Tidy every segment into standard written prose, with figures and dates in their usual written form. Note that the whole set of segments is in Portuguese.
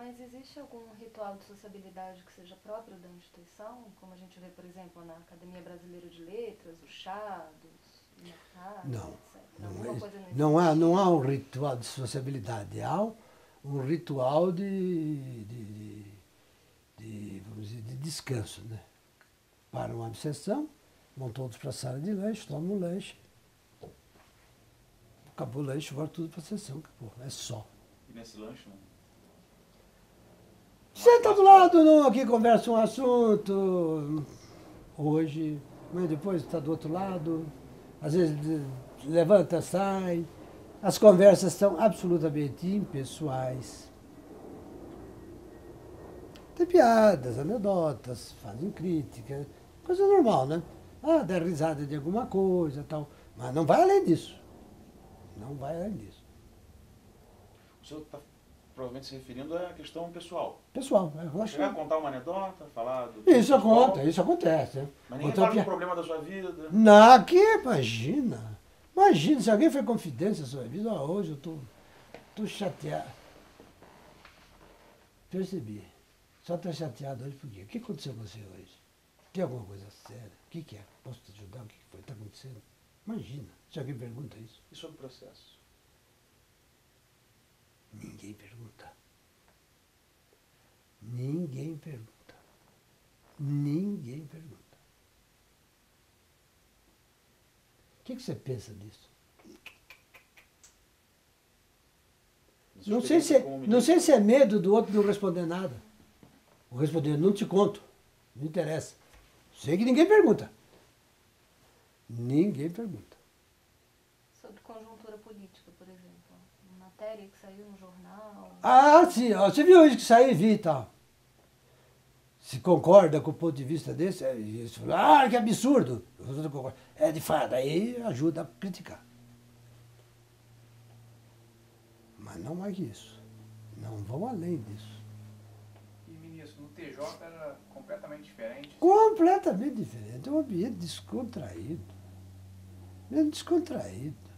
Mas existe algum ritual de sociabilidade que seja próprio da instituição? Como a gente vê, por exemplo, na Academia Brasileira de Letras, o chá dos mercados, Não, etc. não, Alguma coisa nesse não há sentido? um ritual de sociabilidade, há um ritual vamos dizer, de descanso, né? Para uma sessão, vão todos para a sala de lanche, tomam um lanche, acabou o lanche, volta tudo para a sessão, acabou, é só. E nesse lanche não há Senta do espaço lado, não, aqui conversa um assunto, hoje, mas depois está do outro lado, às vezes levanta, sai. As conversas são absolutamente impessoais. Tem piadas, anedotas, fazem críticas, coisa normal, né? Ah, dá risada de alguma coisa tal. Mas não vai além disso. Não vai além disso. O senhor está provavelmente se referindo à questão pessoal. Pessoal, Chegar a relaxa. contar uma anedota, falar do Isso pessoal, conta, isso acontece. Né? mas ninguém Contou fala de um pia- problema da sua vida. Não, que imagina. Imagina, se alguém foi confidência da sua vida, ó, hoje eu tô chateado. Percebi. Só está chateado hoje por quê? O que aconteceu com você hoje? Tem alguma coisa séria? O que é? Posso te ajudar? O que foi? Está acontecendo? Imagina, se alguém pergunta isso. E sobre o processo? Ninguém pergunta. Ninguém pergunta. Ninguém pergunta. O que você pensa disso? Na sua Não sei, experiência como não sei ministro, se é medo do outro não responder nada. Ou responder, não te conto. Não interessa. Sei que ninguém pergunta. Ninguém pergunta. Sobre conjuntura política, por exemplo. Uma matéria que saiu no jornal. Ah, sim. Ó, você viu hoje que saiu e vi e tal. Se concorda com o ponto de vista desse, isso, ah, que absurdo. É de fato, aí ajuda a criticar. Mas não mais que isso. Não vão além disso. E, ministro, no TJ era completamente diferente. Completamente diferente. É um ambiente descontraído. Ambiente descontraído.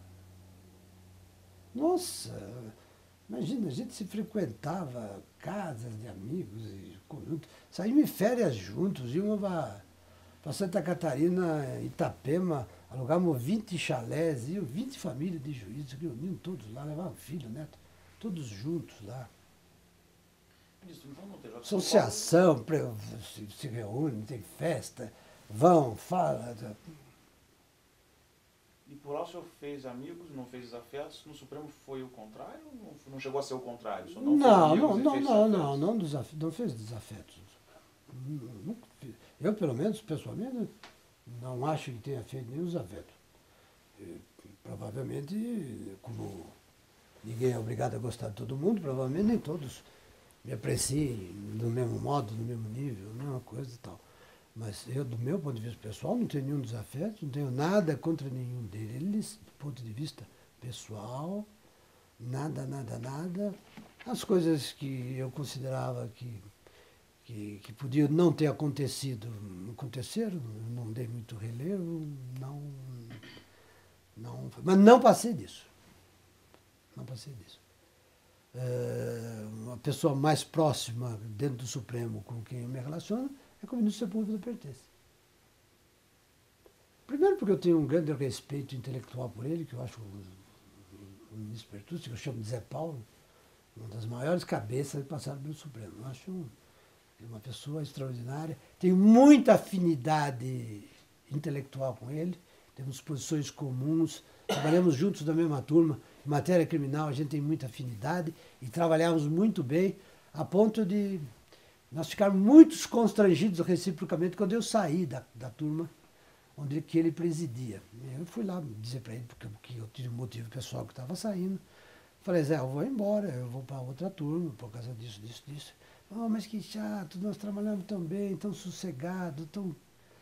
Nossa, imagina, a gente se frequentava casas de amigos e conjuntos, saímos em férias juntos, íamos para Santa Catarina, Itapema, alugávamos 20 chalés, iam 20 famílias de juízes, reuniam todos lá, levavam filho, neto, todos juntos lá. ministro, então no TJ de São Paulo, Associação, se reúne, tem festa, vão, fala. e por lá o senhor fez amigos, não fez desafetos, no Supremo foi o contrário ou não chegou a ser o contrário? O senhor não fez Não, amigos não, e não, fez não, desafetos? não fez desafetos. Nunca fiz. Eu, pelo menos, pessoalmente, não acho que tenha feito nenhum desafeto. Provavelmente, como ninguém é obrigado a gostar de todo mundo, provavelmente nem todos me apreciem do mesmo modo, do mesmo nível, a mesma coisa e tal. Mas eu, do meu ponto de vista pessoal, não tenho nenhum desafeto, não tenho nada contra nenhum deles, do ponto de vista pessoal, nada, nada, nada. As coisas que eu considerava que podiam não ter acontecido, aconteceram, não dei muito relevo, mas não passei disso. Não passei disso. Uma pessoa mais próxima dentro do Supremo com quem eu me relaciono é com o ministro Sepúlveda pertence. Primeiro porque eu tenho um grande respeito intelectual por ele, que eu acho o ministro Pertucci, que eu chamo de Zé Paulo, uma das maiores cabeças que passaram pelo Supremo. Eu acho uma pessoa extraordinária. Tenho muita afinidade intelectual com ele, temos posições comuns, trabalhamos juntos na mesma turma. Em matéria criminal, a gente tem muita afinidade e trabalhamos muito bem, a ponto de nós ficarmos muito constrangidos reciprocamente quando eu saí da turma que ele presidia. Eu fui lá dizer para ele, porque eu tive um motivo pessoal que estava saindo. Falei, Zé, eu vou embora, eu vou para outra turma por causa disso, disso, disso. Oh, mas que chato, nós trabalhamos tão bem, tão sossegado, tão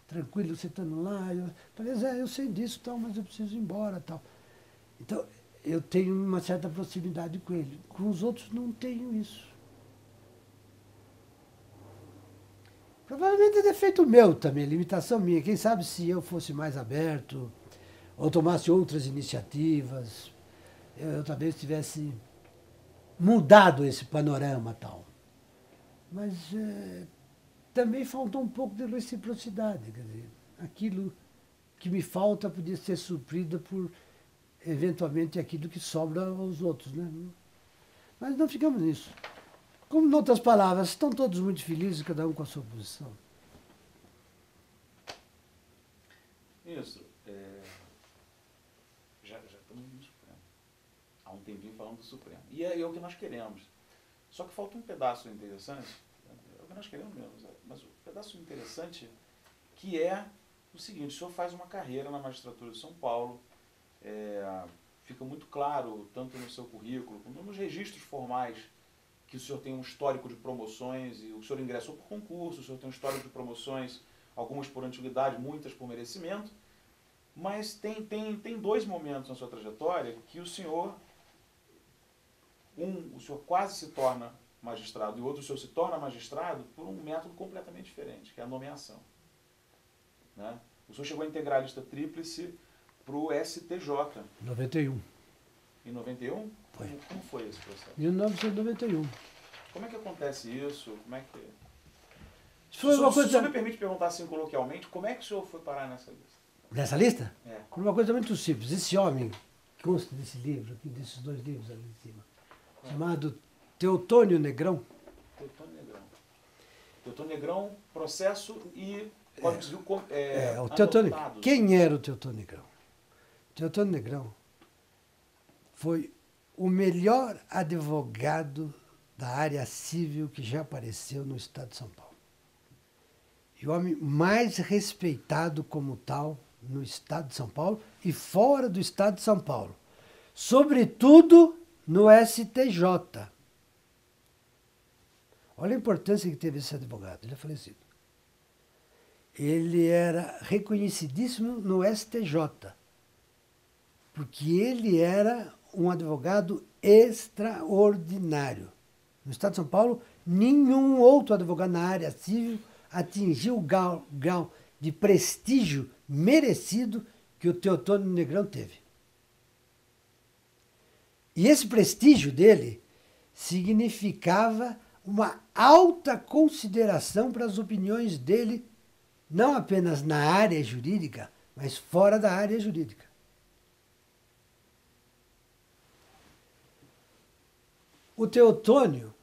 tranquilo você estando lá. Eu falei, Zé, eu sei disso, tal, mas eu preciso ir embora, tal. Então, eu tenho uma certa proximidade com ele. Com os outros não tenho isso. Provavelmente é defeito meu também, limitação minha. Quem sabe se eu fosse mais aberto, ou tomasse outras iniciativas, eu talvez tivesse mudado esse panorama tal. Mas também faltou um pouco de reciprocidade. Quer dizer, aquilo que me falta podia ser suprido por, eventualmente, aquilo que sobra aos outros. Né? Mas não ficamos nisso. Como, em outras palavras, estão todos muito felizes, cada um com a sua posição. Ministro, já estamos no Supremo. Há um tempinho falando do Supremo. E é o que nós queremos. Só que falta um pedaço interessante, é o que nós queremos mesmo, mas o pedaço interessante que é o seguinte: o senhor faz uma carreira na magistratura de São Paulo, fica muito claro, tanto no seu currículo, como nos registros formais, que o senhor tem um histórico de promoções, e o senhor ingressou por concurso, o senhor tem um histórico de promoções, algumas por antiguidade, muitas por merecimento, mas tem dois momentos na sua trajetória que o senhor quase se torna magistrado e o outro, o senhor se torna magistrado por um método completamente diferente, que é a nomeação. Né? O senhor chegou a integrar a lista tríplice para o STJ. 91. Em 91? Foi. Como foi esse processo? 1991. Como é que acontece isso? Como é que... Foi uma coisa... Se o senhor me permite perguntar assim coloquialmente, como é que o senhor foi parar nessa lista? Nessa lista? É. Por uma coisa muito simples. Esse homem, que consta desse livro, aqui, desses dois livros ali em cima, chamado Teotônio Negrão. Teotônio Negrão. Teotônio Negrão, processo e Código Civil o Teotônio. adotados. Quem era o Teotônio Negrão? Teotônio Negrão foi o melhor advogado da área civil que já apareceu no estado de São Paulo. E o homem mais respeitado como tal no estado de São Paulo e fora do estado de São Paulo. Sobretudo no STJ. Olha a importância que teve esse advogado, ele é falecido. Ele era reconhecidíssimo no STJ, porque ele era um advogado extraordinário. No estado de São Paulo, nenhum outro advogado na área civil atingiu o grau de prestígio merecido que o Teotônio Negrão teve. E esse prestígio dele significava uma alta consideração para as opiniões dele, não apenas na área jurídica, mas fora da área jurídica. O Teotônio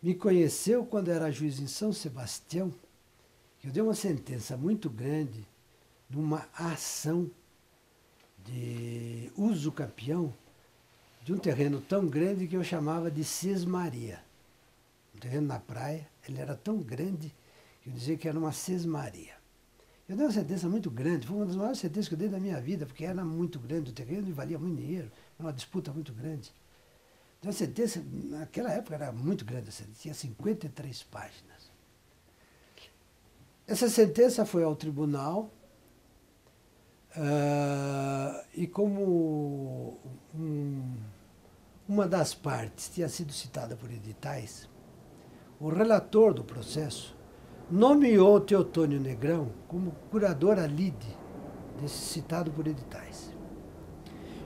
me conheceu quando era juiz em São Sebastião, que eu dei uma sentença muito grande numa ação de uso capião de um terreno tão grande que eu chamava de sesmaria. Um terreno na praia, ele era tão grande que eu dizia que era uma sesmaria. Eu dei uma sentença muito grande, foi uma das maiores sentenças que eu dei da minha vida, porque era muito grande o terreno e valia muito dinheiro, era uma disputa muito grande. Então a sentença, naquela época era muito grande, a sentença, tinha 53 páginas. Essa sentença foi ao tribunal, e como uma das partes tinha sido citada por editais, o relator do processo nomeou Teotônio Negrão como curador ad lide desse citado por editais.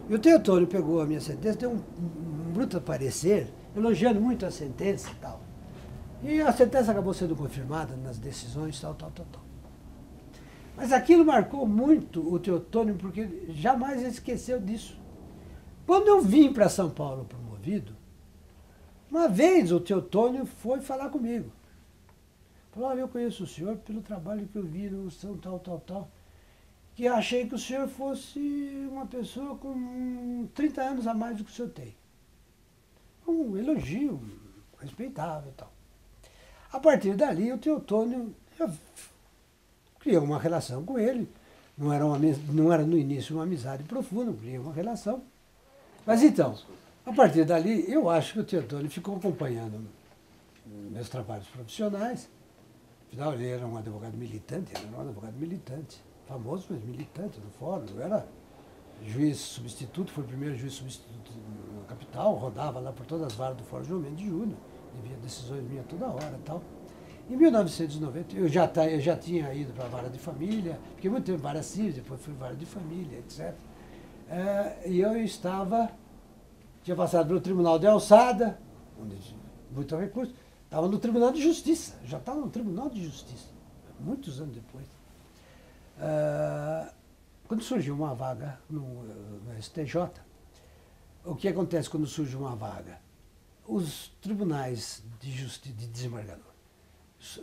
E o Teotônio pegou a minha sentença, deu um bruto parecer, elogiando muito a sentença e tal. E a sentença acabou sendo confirmada nas decisões, tal. Mas aquilo marcou muito o Teotônio, porque ele jamais esqueceu disso. Quando eu vim para São Paulo promovido, uma vez o Teotônio foi falar comigo. Falou: eu conheço o senhor pelo trabalho que eu vi no São tal, que achei que o senhor fosse uma pessoa com 30 anos a mais do que o senhor tem. Um elogio respeitável e tal. A partir dali, o Teotônio, eu criei uma relação com ele. Não era no início uma amizade profunda, criei uma relação. Mas então, a partir dali, eu acho que o Teotônio ficou acompanhando meus trabalhos profissionais. Afinal, ele era um advogado militante, famoso, mas militante no fórum. Eu era juiz substituto, foi o primeiro juiz substituto na capital, rodava lá por todas as varas do Fórum João Mendes Júnior, devia decisões minhas toda hora e tal. Em 1990, eu já tinha ido para a vara de família, fiquei muito tempo em vara civil, depois fui vara de família, etc. E eu tinha passado pelo Tribunal de Alçada, onde muito recurso, Estava no Tribunal de Justiça, já estava no Tribunal de Justiça, muitos anos depois. Quando surgiu uma vaga no STJ, o que acontece quando surge uma vaga? Os tribunais de desembargador,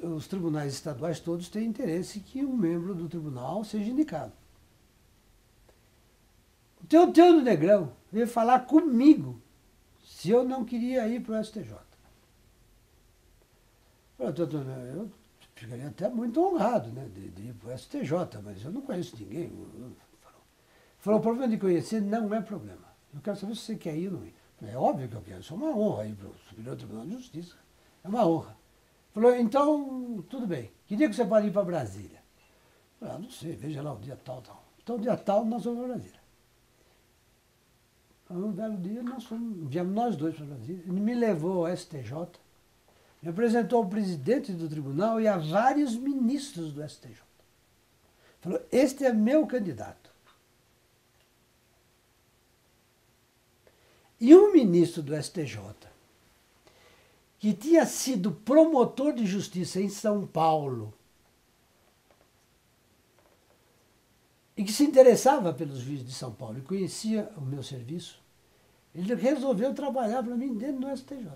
os tribunais estaduais todos têm interesse que um membro do tribunal seja indicado. O Teodoro Negrão veio falar comigo se eu não queria ir para o STJ. Eu ficaria até muito honrado, né, de ir para o STJ, mas eu não conheço ninguém. Falou, o problema de conhecer não é problema. Eu quero saber se você quer ir ou não ir. É óbvio que eu quero, isso é uma honra ir para o Superior Tribunal de Justiça. É uma honra. Falou, então, tudo bem. Que dia que você pode ir para Brasília? Eu falei, não sei, veja lá o dia tal, tal. Então, o dia tal, nós vamos para Brasília. Um belo dia, viemos nós dois para Brasília. Ele me levou ao STJ, me apresentou ao presidente do tribunal e a vários ministros do STJ. Falou, este é meu candidato. E um ministro do STJ, que tinha sido promotor de justiça em São Paulo, e que se interessava pelos juízes de São Paulo e conhecia o meu serviço, ele resolveu trabalhar para mim dentro do STJ.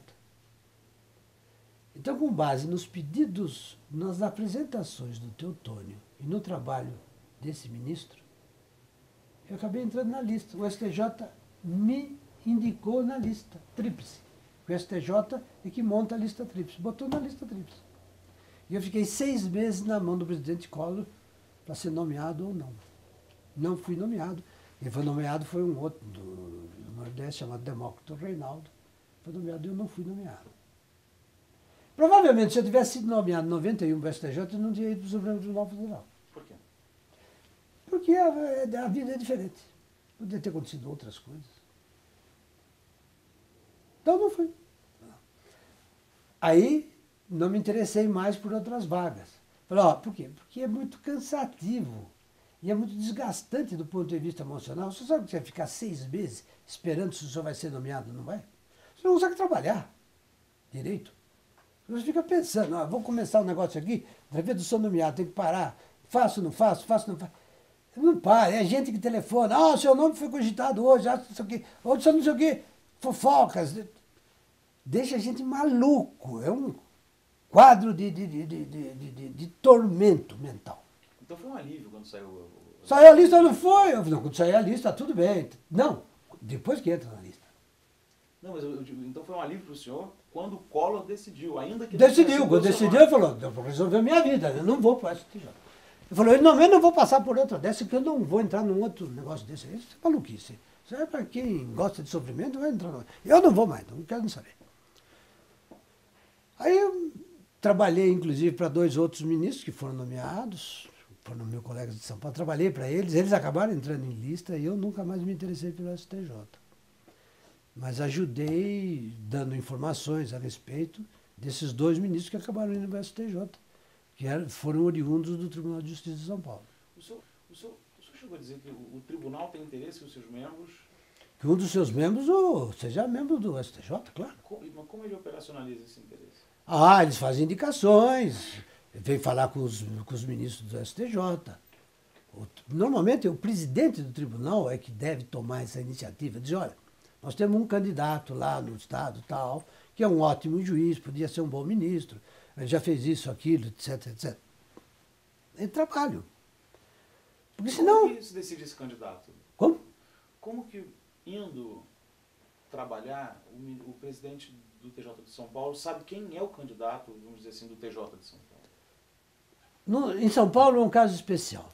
Então, com base nos pedidos, nas apresentações do Teotônio e no trabalho desse ministro, eu acabei entrando na lista. O STJ me indicou na lista tríplice. O STJ é que monta a lista tríplice. Botou na lista tríplice. E eu fiquei 6 meses na mão do presidente Collor para ser nomeado ou não. Não fui nomeado. Quem foi nomeado foi um outro do Nordeste, chamado Demócrito Reinaldo. Foi nomeado e eu não fui nomeado. Provavelmente, se eu tivesse sido nomeado em 91 para o STJ, eu não tinha ido para o Supremo Tribunal Federal. Por quê? Porque a vida é diferente. Podia ter acontecido outras coisas. Então, não fui. Aí, não me interessei mais por outras vagas. Falei, por quê? Porque é muito cansativo. E é muito desgastante do ponto de vista emocional. Você sabe que você vai ficar 6 meses esperando se o senhor vai ser nomeado ou não vai? Você não consegue trabalhar direito. Você fica pensando, vou começar um negócio aqui, de repente eu sou nomeado, tem que parar. Faço, não faço, faço, não faço. Não para, é gente que telefona. O seu nome foi cogitado hoje, não sei o quê. Hoje não sei o quê, fofocas. Deixa a gente maluco. É um quadro de tormento mental. Então foi um alívio quando saiu... Saiu a lista, não foi? Eu falei, não, quando sair a lista, tudo bem. Não, depois que entra na lista. Não, mas eu digo, então foi um alívio para o senhor quando o Collor decidiu, ainda que... Decidiu, quando decidiu, ele falou, eu vou resolver a minha vida, eu não vou para o STJ. Ele falou, eu não vou passar por outra dessa, porque eu não vou entrar num outro negócio desse. Isso é maluquice. Isso é para quem gosta de sofrimento, vai entrar. Eu não vou mais, não quero nem saber. Aí eu trabalhei, inclusive, para 2 outros ministros que foram nomeados, foram meus colegas de São Paulo, trabalhei para eles acabaram entrando em lista e eu nunca mais me interessei pelo STJ. Mas ajudei dando informações a respeito desses 2 ministros que acabaram indo para o STJ, que foram oriundos do Tribunal de Justiça de São Paulo. O senhor chegou a dizer que o tribunal tem interesse que os seus membros... Que um dos seus membros seja membro do STJ, claro. Mas como ele operacionaliza esse interesse? Eles fazem indicações, vem falar com os ministros do STJ. Normalmente, o presidente do tribunal é que deve tomar essa iniciativa, dizer, olha, nós temos um candidato lá no estado tal, que é um ótimo juiz, podia ser um bom ministro, ele já fez isso, aquilo, etc, etc. É trabalho. Porque senão... Como que se decide esse candidato? Como? Como que, indo trabalhar, o presidente do TJ de São Paulo sabe quem é o candidato, vamos dizer assim, do TJ de São Paulo? Em São Paulo é um caso especial.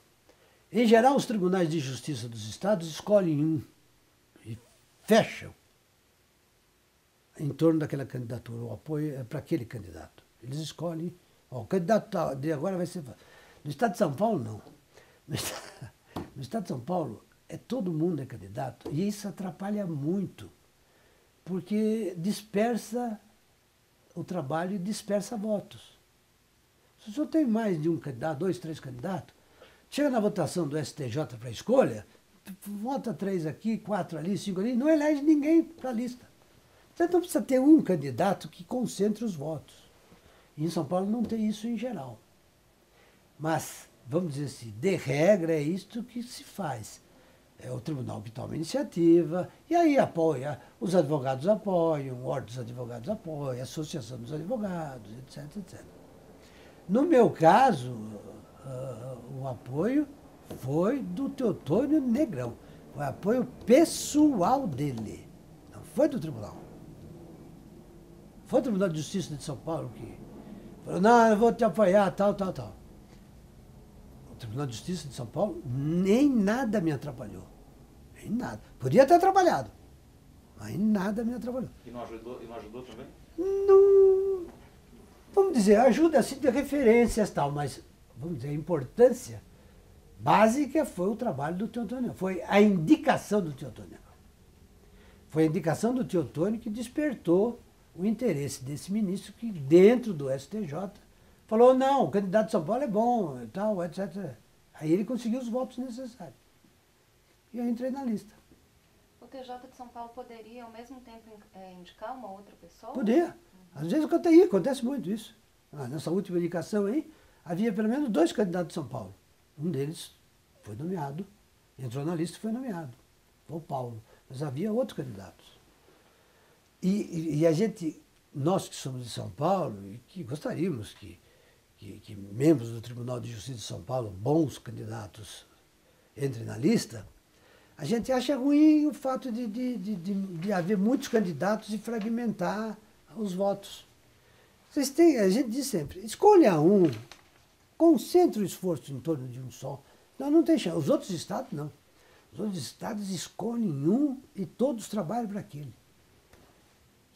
Em geral, os tribunais de justiça dos estados escolhem um e fecham em torno daquela candidatura. O apoio é para aquele candidato. Eles escolhem, o candidato de agora vai ser... No estado de São Paulo, não. No estado de São Paulo, todo mundo é candidato. E isso atrapalha muito, porque dispersa o trabalho e dispersa votos. Se o senhor tem mais de um candidato, 2, 3 candidatos, chega na votação do STJ para a escolha, vota 3 aqui, 4 ali, 5 ali, não elege ninguém para a lista. Então precisa ter um candidato que concentre os votos. E em São Paulo não tem isso em geral. Mas, vamos dizer assim, de regra é isto que se faz. É o tribunal que toma a iniciativa, e aí apoia, os advogados apoiam, o Ordem dos Advogados apoia, a Associação dos Advogados, etc, etc. No meu caso, o apoio foi do Teotônio Negrão. Foi apoio pessoal dele, não foi do tribunal. Foi o Tribunal de Justiça de São Paulo que falou, não, eu vou te apoiar, tal, tal, tal. O Tribunal de Justiça de São Paulo nem nada me atrapalhou. Nem nada. Podia ter atrapalhado, mas nada me atrapalhou. E não ajudou também? Não, vamos dizer, ajuda assim de referências e tal, mas, vamos dizer, a importância básica foi o trabalho do Teotônio, foi a indicação do Teotônio. Foi a indicação do Teotônio que despertou o interesse desse ministro que, dentro do STJ, falou, não, o candidato de São Paulo é bom, e tal, etc. Aí ele conseguiu os votos necessários. E eu entrei na lista. O TJ de São Paulo poderia, ao mesmo tempo, indicar uma outra pessoa? Podia. Às vezes acontece muito isso. Nessa última indicação aí, havia pelo menos 2 candidatos de São Paulo. Um deles foi nomeado, entrou na lista e foi nomeado. Foi o Paulo. Mas havia outros candidatos. E a gente, nós que somos de São Paulo, e que gostaríamos que membros do Tribunal de Justiça de São Paulo, bons candidatos, entrem na lista, a gente acha ruim o fato de haver muitos candidatos e fragmentar os votos. A gente diz sempre, escolha um, concentre o esforço em torno de um só. Não tem chance. Os outros estados, não. Os outros estados escolhem um e todos trabalham para aquele.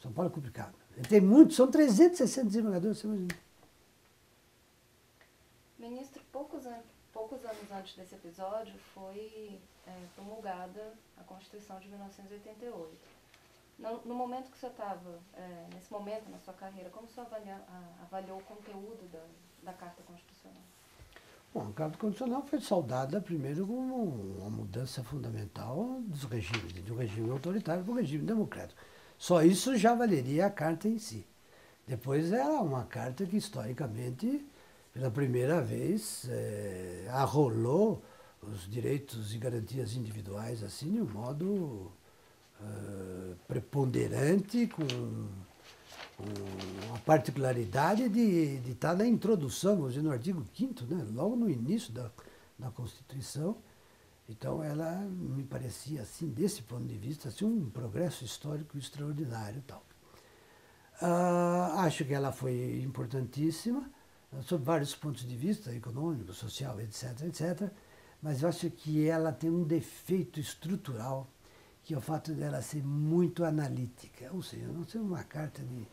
São Paulo é complicado. Tem muitos, são 360 desembargadores, você imagina. Ministro, poucos anos antes desse episódio foi promulgada a Constituição de 1988. No momento que você estava, nesse momento na sua carreira, como você avaliou o conteúdo da Carta Constitucional? Bom, a Carta Constitucional foi saudada primeiro como uma mudança fundamental dos regimes, de um regime autoritário para um regime democrático. Só isso já valeria a carta em si. Depois era uma carta que, historicamente, pela primeira vez, arrolou os direitos e garantias individuais assim de um modo preponderante, com a particularidade de estar na introdução, vamos dizer, no artigo 5º, né, logo no início da Constituição. Então, ela me parecia, assim, desse ponto de vista, assim, um progresso histórico extraordinário e tal. Acho que ela foi importantíssima, sob vários pontos de vista, econômico, social, etc., etc., mas eu acho que ela tem um defeito estrutural, que é o fato dela ser muito analítica, ou seja, não ser uma carta de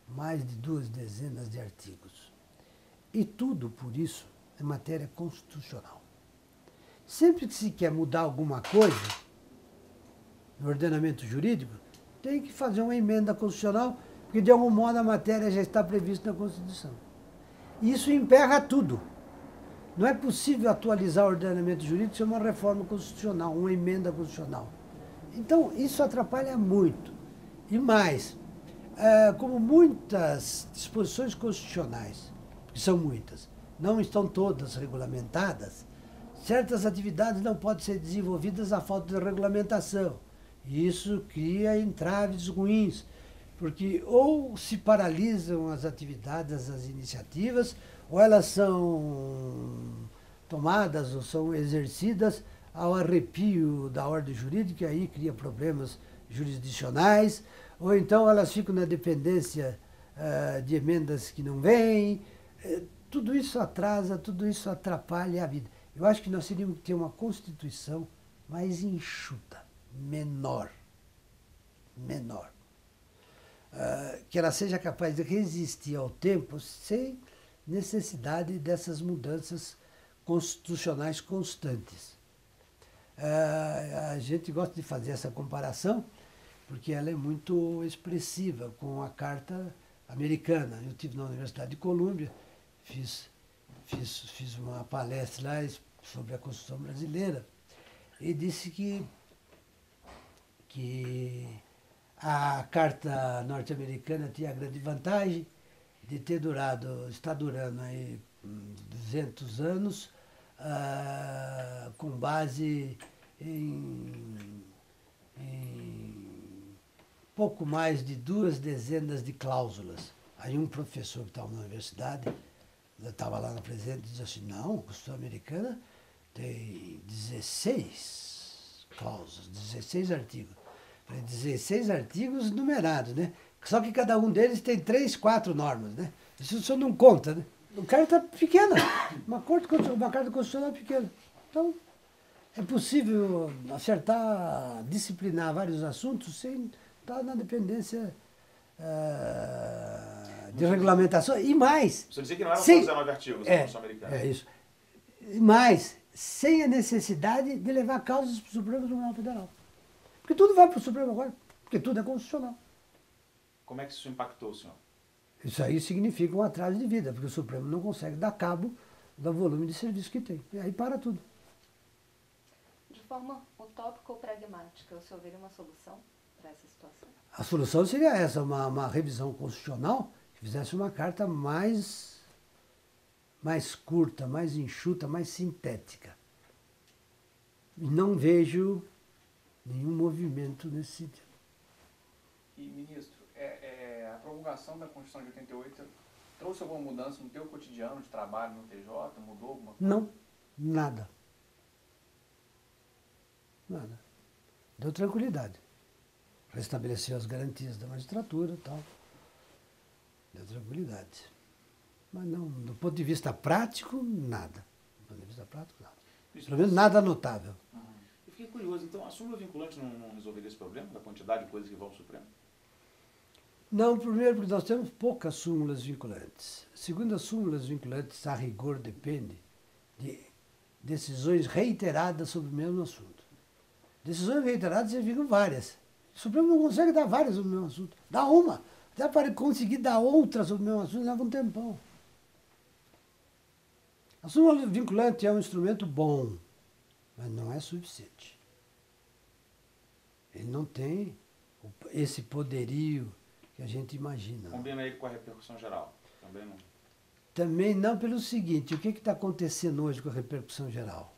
mais de 2 dezenas de artigos. E tudo, por isso, é matéria constitucional. Sempre que se quer mudar alguma coisa no ordenamento jurídico, tem que fazer uma emenda constitucional, porque de algum modo a matéria já está prevista na Constituição. E isso emperra tudo. Não é possível atualizar o ordenamento jurídico sem uma reforma constitucional, uma emenda constitucional. Então, isso atrapalha muito. E mais, como muitas disposições constitucionais, que são muitas, não estão todas regulamentadas, certas atividades não podem ser desenvolvidas à falta de regulamentação. E isso cria entraves ruins, porque ou se paralisam as atividades, as iniciativas, ou elas são tomadas ou são exercidas ao arrepio da ordem jurídica, e aí cria problemas jurisdicionais, ou então elas ficam na dependência de emendas que não vêm. Tudo isso atrasa, tudo isso atrapalha a vida. Eu acho que nós teríamos que ter uma Constituição mais enxuta, menor. Que ela seja capaz de resistir ao tempo sem necessidade dessas mudanças constitucionais constantes. A gente gosta de fazer essa comparação porque ela é muito expressiva com a Carta Americana. Eu estive na Universidade de Colômbia, fiz uma palestra lá sobre a Constituição brasileira e disse que a Carta norte-americana tinha a grande vantagem de está durando aí 200 anos, com base em pouco mais de 2 dezenas de cláusulas. Aí um professor que estava na universidade, estava lá na presidente, disse assim, não, a Constituição Americana tem 16 cláusulas, 16 artigos. Falei, 16 artigos numerados, né? Só que cada um deles tem 3, 4 normas, né? Isso o senhor não conta, né? O cara está pequena, uma carta constitucional pequena. Então, é possível acertar, disciplinar vários assuntos sem estar na dependência de regulamentação. E mais... Você dizia que não eram só 19 artigos da Constituição Americana. É isso. E mais, sem a necessidade de levar causas para o Supremo Tribunal Federal. Porque tudo vai para o Supremo agora, porque tudo é constitucional. Como é que isso impactou o senhor? Isso aí significa um atraso de vida, porque o Supremo não consegue dar cabo do volume de serviço que tem. E aí para tudo. De forma utópica ou pragmática, o senhor veria uma solução para essa situação? A solução seria essa, uma revisão constitucional que fizesse uma carta mais curta, mais enxuta, mais sintética. E não vejo nenhum movimento nesse sentido. E, ministro, a promulgação da Constituição de 88 trouxe alguma mudança no teu cotidiano de trabalho no TJ? Mudou alguma coisa? Não, nada. Nada. Deu tranquilidade. Restabeleceu as garantias da magistratura e tal. Deu tranquilidade. Mas não, do ponto de vista prático, nada. Do ponto de vista prático, nada. Pelo menos nada notável. Eu fiquei curioso, então a súmula vinculante não resolveria esse problema da quantidade de coisas que vão ao Supremo? Não, primeiro porque nós temos poucas súmulas vinculantes. Segundo, as súmulas vinculantes, a rigor, depende de decisões reiteradas sobre o mesmo assunto. Decisões reiteradas significam várias. O Supremo não consegue dar várias sobre o mesmo assunto. Dá uma. Até para conseguir dar outra sobre o mesmo assunto leva um tempão. A súmula vinculante é um instrumento bom, mas não é suficiente. Ele não tem esse poderio que a gente imagina. Combina ele com a repercussão geral? Também não? Também não pelo seguinte, o que está acontecendo hoje com a repercussão geral?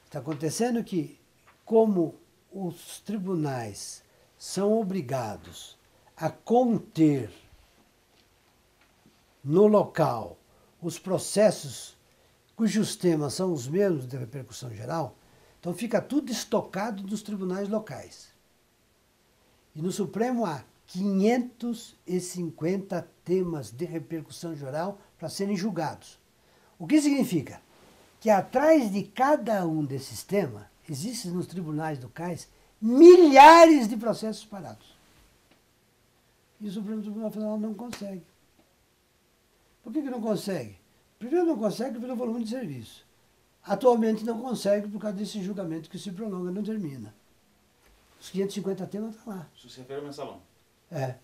Está acontecendo que, como os tribunais são obrigados a conter no local os processos cujos temas são os mesmos de repercussão geral, então fica tudo estocado nos tribunais locais. E no Supremo há 550 temas de repercussão geral para serem julgados. O que significa? Que atrás de cada um desses temas, existem nos tribunais locais milhares de processos parados. E o Supremo Tribunal Federal não consegue. Por que não consegue? Primeiro não consegue pelo volume de serviço. Atualmente não consegue por causa desse julgamento que se prolonga, não termina. Os 550 temas estão lá. Isso se refere ao mensalão? É.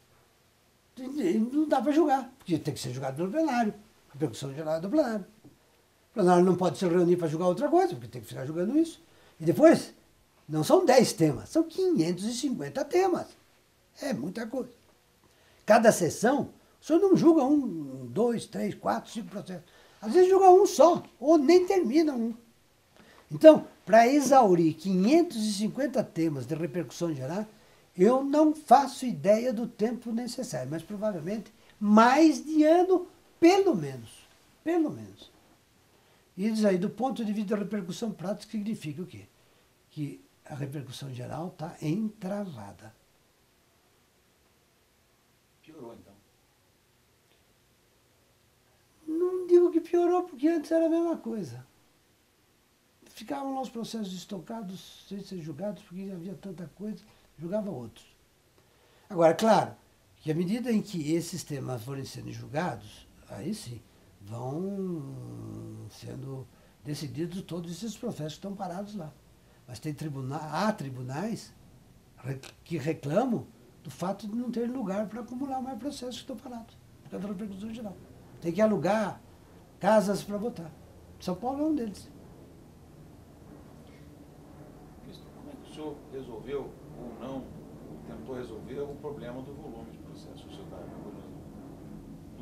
E não dá para julgar, porque tem que ser julgado pelo plenário. A repercussão geral é do plenário. O plenário não pode se reunir para julgar outra coisa, porque tem que ficar julgando isso. E depois, não são 10 temas, são 550 temas. É muita coisa. Cada sessão, o senhor não julga 1, 2, 3, 4, 5 processos. Às vezes julga um só, ou nem termina um. Então, para exaurir 550 temas de repercussão geral, eu não faço ideia do tempo necessário, mas provavelmente mais de ano, pelo menos. Pelo menos. E isso aí, do ponto de vista da repercussão prática, significa o quê? Que a repercussão geral está entravada. Piorou, então. Não digo que piorou, porque antes era a mesma coisa. Ficavam lá os processos estocados, sem ser julgados, porque havia tanta coisa, julgava outros. Agora, claro, que à medida em que esses temas forem sendo julgados, aí sim, vão sendo decididos todos esses processos que estão parados lá. Mas há tribunais que reclamam do fato de não ter lugar para acumular mais processos que estão parados, por causa da repercussão geral. Tem que alugar casas para votar. São Paulo é um deles. Como é que o senhor resolveu ou não, ou tentou resolver o problema do volume de processos que o senhor está orgulhoso?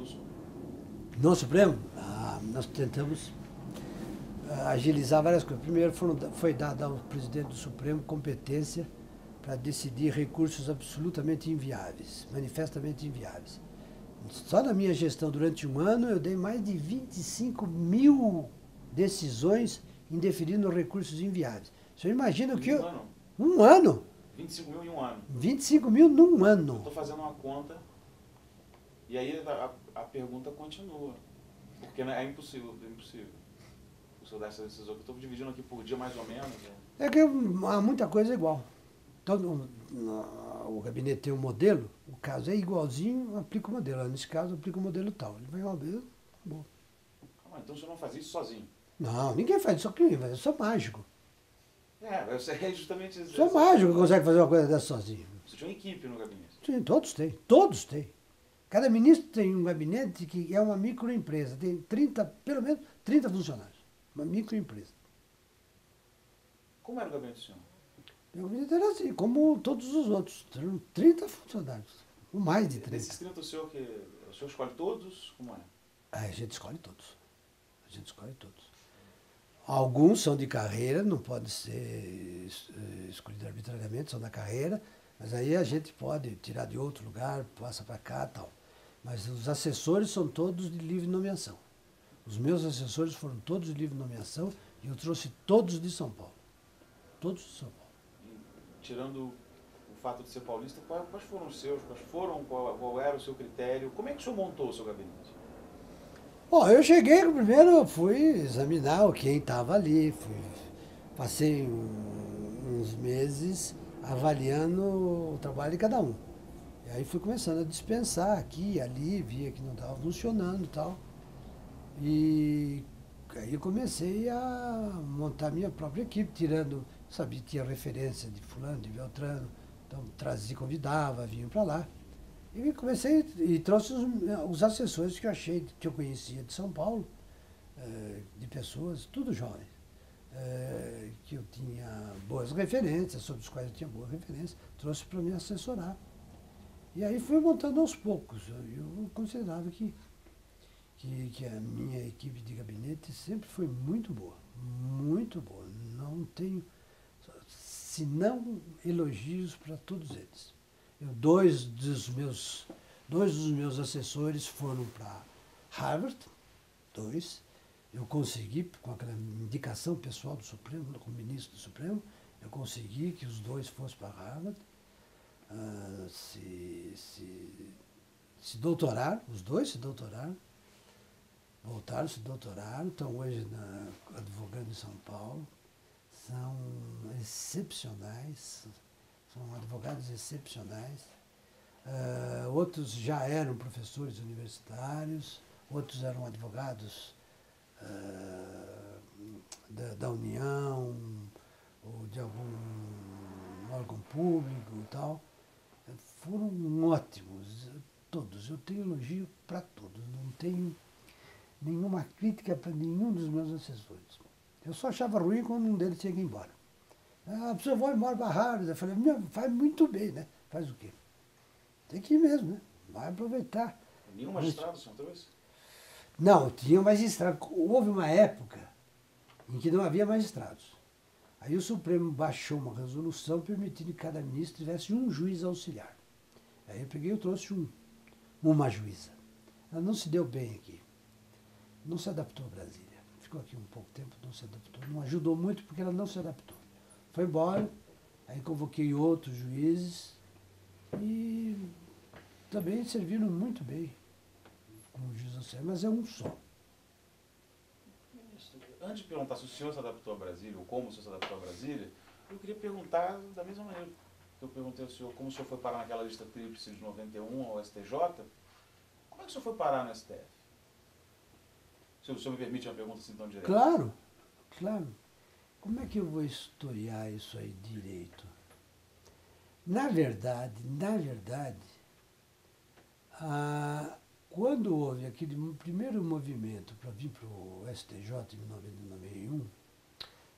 do Supremo? No Supremo, nós tentamos agilizar várias coisas. Primeiro foi dada ao presidente do Supremo competência para decidir recursos absolutamente inviáveis, manifestamente inviáveis. Só na minha gestão, durante um ano, eu dei mais de 25 mil decisões indeferindo recursos inviáveis. Você imagina que eu... ano? Um ano? 25 mil em um ano. 25 mil num ano. Estou fazendo uma conta e aí a pergunta continua. Porque é impossível, é impossível. O senhor dar essa decisão que eu estou dividindo aqui por dia mais ou menos. É que há muita coisa igual. Então, o gabinete tem um modelo, o caso é igualzinho, aplica o modelo. Nesse caso, aplica o modelo tal. Ele vai ver, bom. Então o senhor não faz isso sozinho? Não, ninguém faz isso aqui, eu sou mágico. Eu sei justamente isso. Sou mágico que consegue fazer uma coisa dessa sozinho. Você tinha uma equipe no gabinete? Sim, todos têm, todos têm. Cada ministro tem um gabinete que é uma microempresa, tem 30, pelo menos 30 funcionários. Uma microempresa. Como era o gabinete do senhor? Meu gabinete era assim, como todos os outros. 30 funcionários, ou mais de 30. Desses 30, o senhor escolhe todos? Como é? A gente escolhe todos. A gente escolhe todos. Alguns são de carreira, não podem ser escolhidos arbitrariamente, são da carreira, mas aí a gente pode tirar de outro lugar, passa para cá e tal. Mas os assessores são todos de livre nomeação. Os meus assessores foram todos de livre nomeação e eu trouxe todos de São Paulo. Todos de São Paulo. E, tirando o fato de ser paulista, quais foram os seus? Qual era o seu critério? Como é que o senhor montou o seu gabinete? Bom, eu cheguei, primeiro fui examinar quem estava ali, passei uns meses avaliando o trabalho de cada um. E aí fui começando a dispensar aqui e ali, via que não estava funcionando e tal. E aí eu comecei a montar minha própria equipe, sabia que tinha referência de fulano, de Beltrano, então trazia, convidava, vinham para lá. E comecei e trouxe os assessores que eu achei, que eu conhecia de São Paulo, de pessoas, tudo jovens, que eu tinha boas referências, sobre os quais eu tinha boas referências, trouxe para me assessorar. E aí fui montando aos poucos. Eu considerava que a minha equipe de gabinete sempre foi muito boa, muito boa. Não tenho, senão elogios para todos eles. Dois dos meus assessores foram para Harvard, Eu consegui, com aquela indicação pessoal do Supremo, como ministro do Supremo, eu consegui que os dois fossem para Harvard, se doutoraram, os dois se doutoraram, voltaram, se doutoraram, estão hoje advogando em São Paulo, são excepcionais, são advogados excepcionais. Outros já eram professores universitários, outros eram advogados da União ou de algum órgão público e tal. Foram ótimos, todos. Eu tenho elogio para todos, não tenho nenhuma crítica para nenhum dos meus assessores. Eu só achava ruim quando um deles tinha que ir embora. A pessoa vai embora para Harvard. Eu falei, faz muito bem, né? Faz o quê? Tem que ir mesmo, né? Vai aproveitar. Nenhum magistrado, senhor trouxe? Não, tinha magistrado. Houve uma época em que não havia magistrados. Aí o Supremo baixou uma resolução permitindo que cada ministro tivesse um juiz auxiliar. Aí eu trouxe uma juíza. Ela não se deu bem aqui. Não se adaptou a Brasília. Ficou aqui um pouco tempo, não se adaptou. Não ajudou muito porque ela não se adaptou. Foi embora, aí convoquei outros juízes e também serviram muito bem como juiz auxiliar, mas é um só. Ministro, antes de perguntar se o senhor se adaptou a Brasília, ou como o senhor se adaptou a Brasília, eu queria perguntar da mesma maneira que eu perguntei ao senhor como o senhor foi parar naquela lista tríplice de 91 ao STJ, como é que o senhor foi parar no STF? Se o senhor me permite uma pergunta assim tão direta. Claro, claro. Como é que eu vou historiar isso aí direito? Na verdade, quando houve aquele primeiro movimento para vir para o STJ em 91,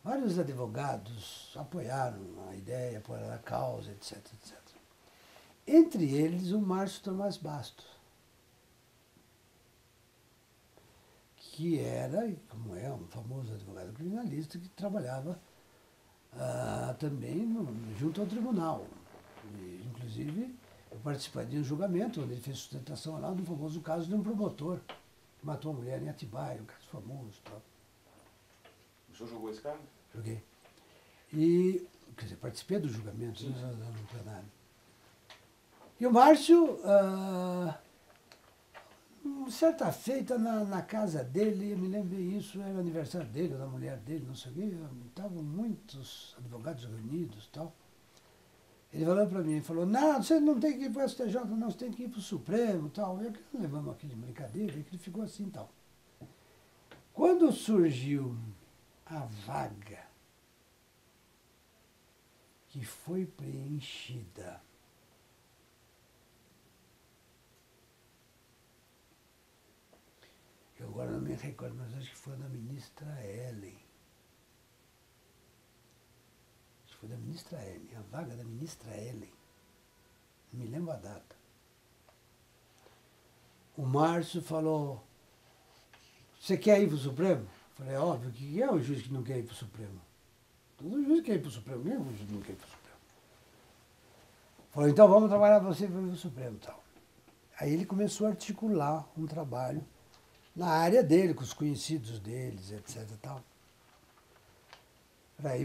vários advogados apoiaram a ideia, apoiaram a causa, etc, etc. Entre eles, o Márcio Tomás Bastos. que era, como é, um famoso advogado criminalista que trabalhava também junto ao tribunal. E, inclusive, eu participei de um julgamento onde ele fez sustentação lá do famoso caso de um promotor que matou uma mulher em Atibaia, um caso famoso e tal. O senhor jogou esse cara? Joguei. E, quer dizer, participei do julgamento, né, no plenário. E o Márcio, certa feita na casa dele, eu me lembro bem isso, era o aniversário dele, da mulher dele, não sei o quê, estavam muitos advogados reunidos e tal. Ele falou para mim, falou, não, você não tem que ir para o STJ, não, você tem que ir para o Supremo e tal. Eu levamos aquele brincadeira, e ele ficou assim e tal. Quando surgiu a vaga que foi preenchida, eu agora não me recordo, mas acho que foi da ministra Ellen. Acho que foi da ministra Ellen, a vaga da ministra Ellen. Não me lembro a data. O Márcio falou, você quer ir para o Supremo? Eu falei, óbvio, que é o juiz que não quer ir para o Supremo? Todo juiz quer ir para o Supremo, nem o juiz que não quer ir para o Supremo. Falou, então vamos trabalhar para você para ir para o Supremo e tal. Aí ele começou a articular um trabalho na área dele, com os conhecidos deles, etc. e tal.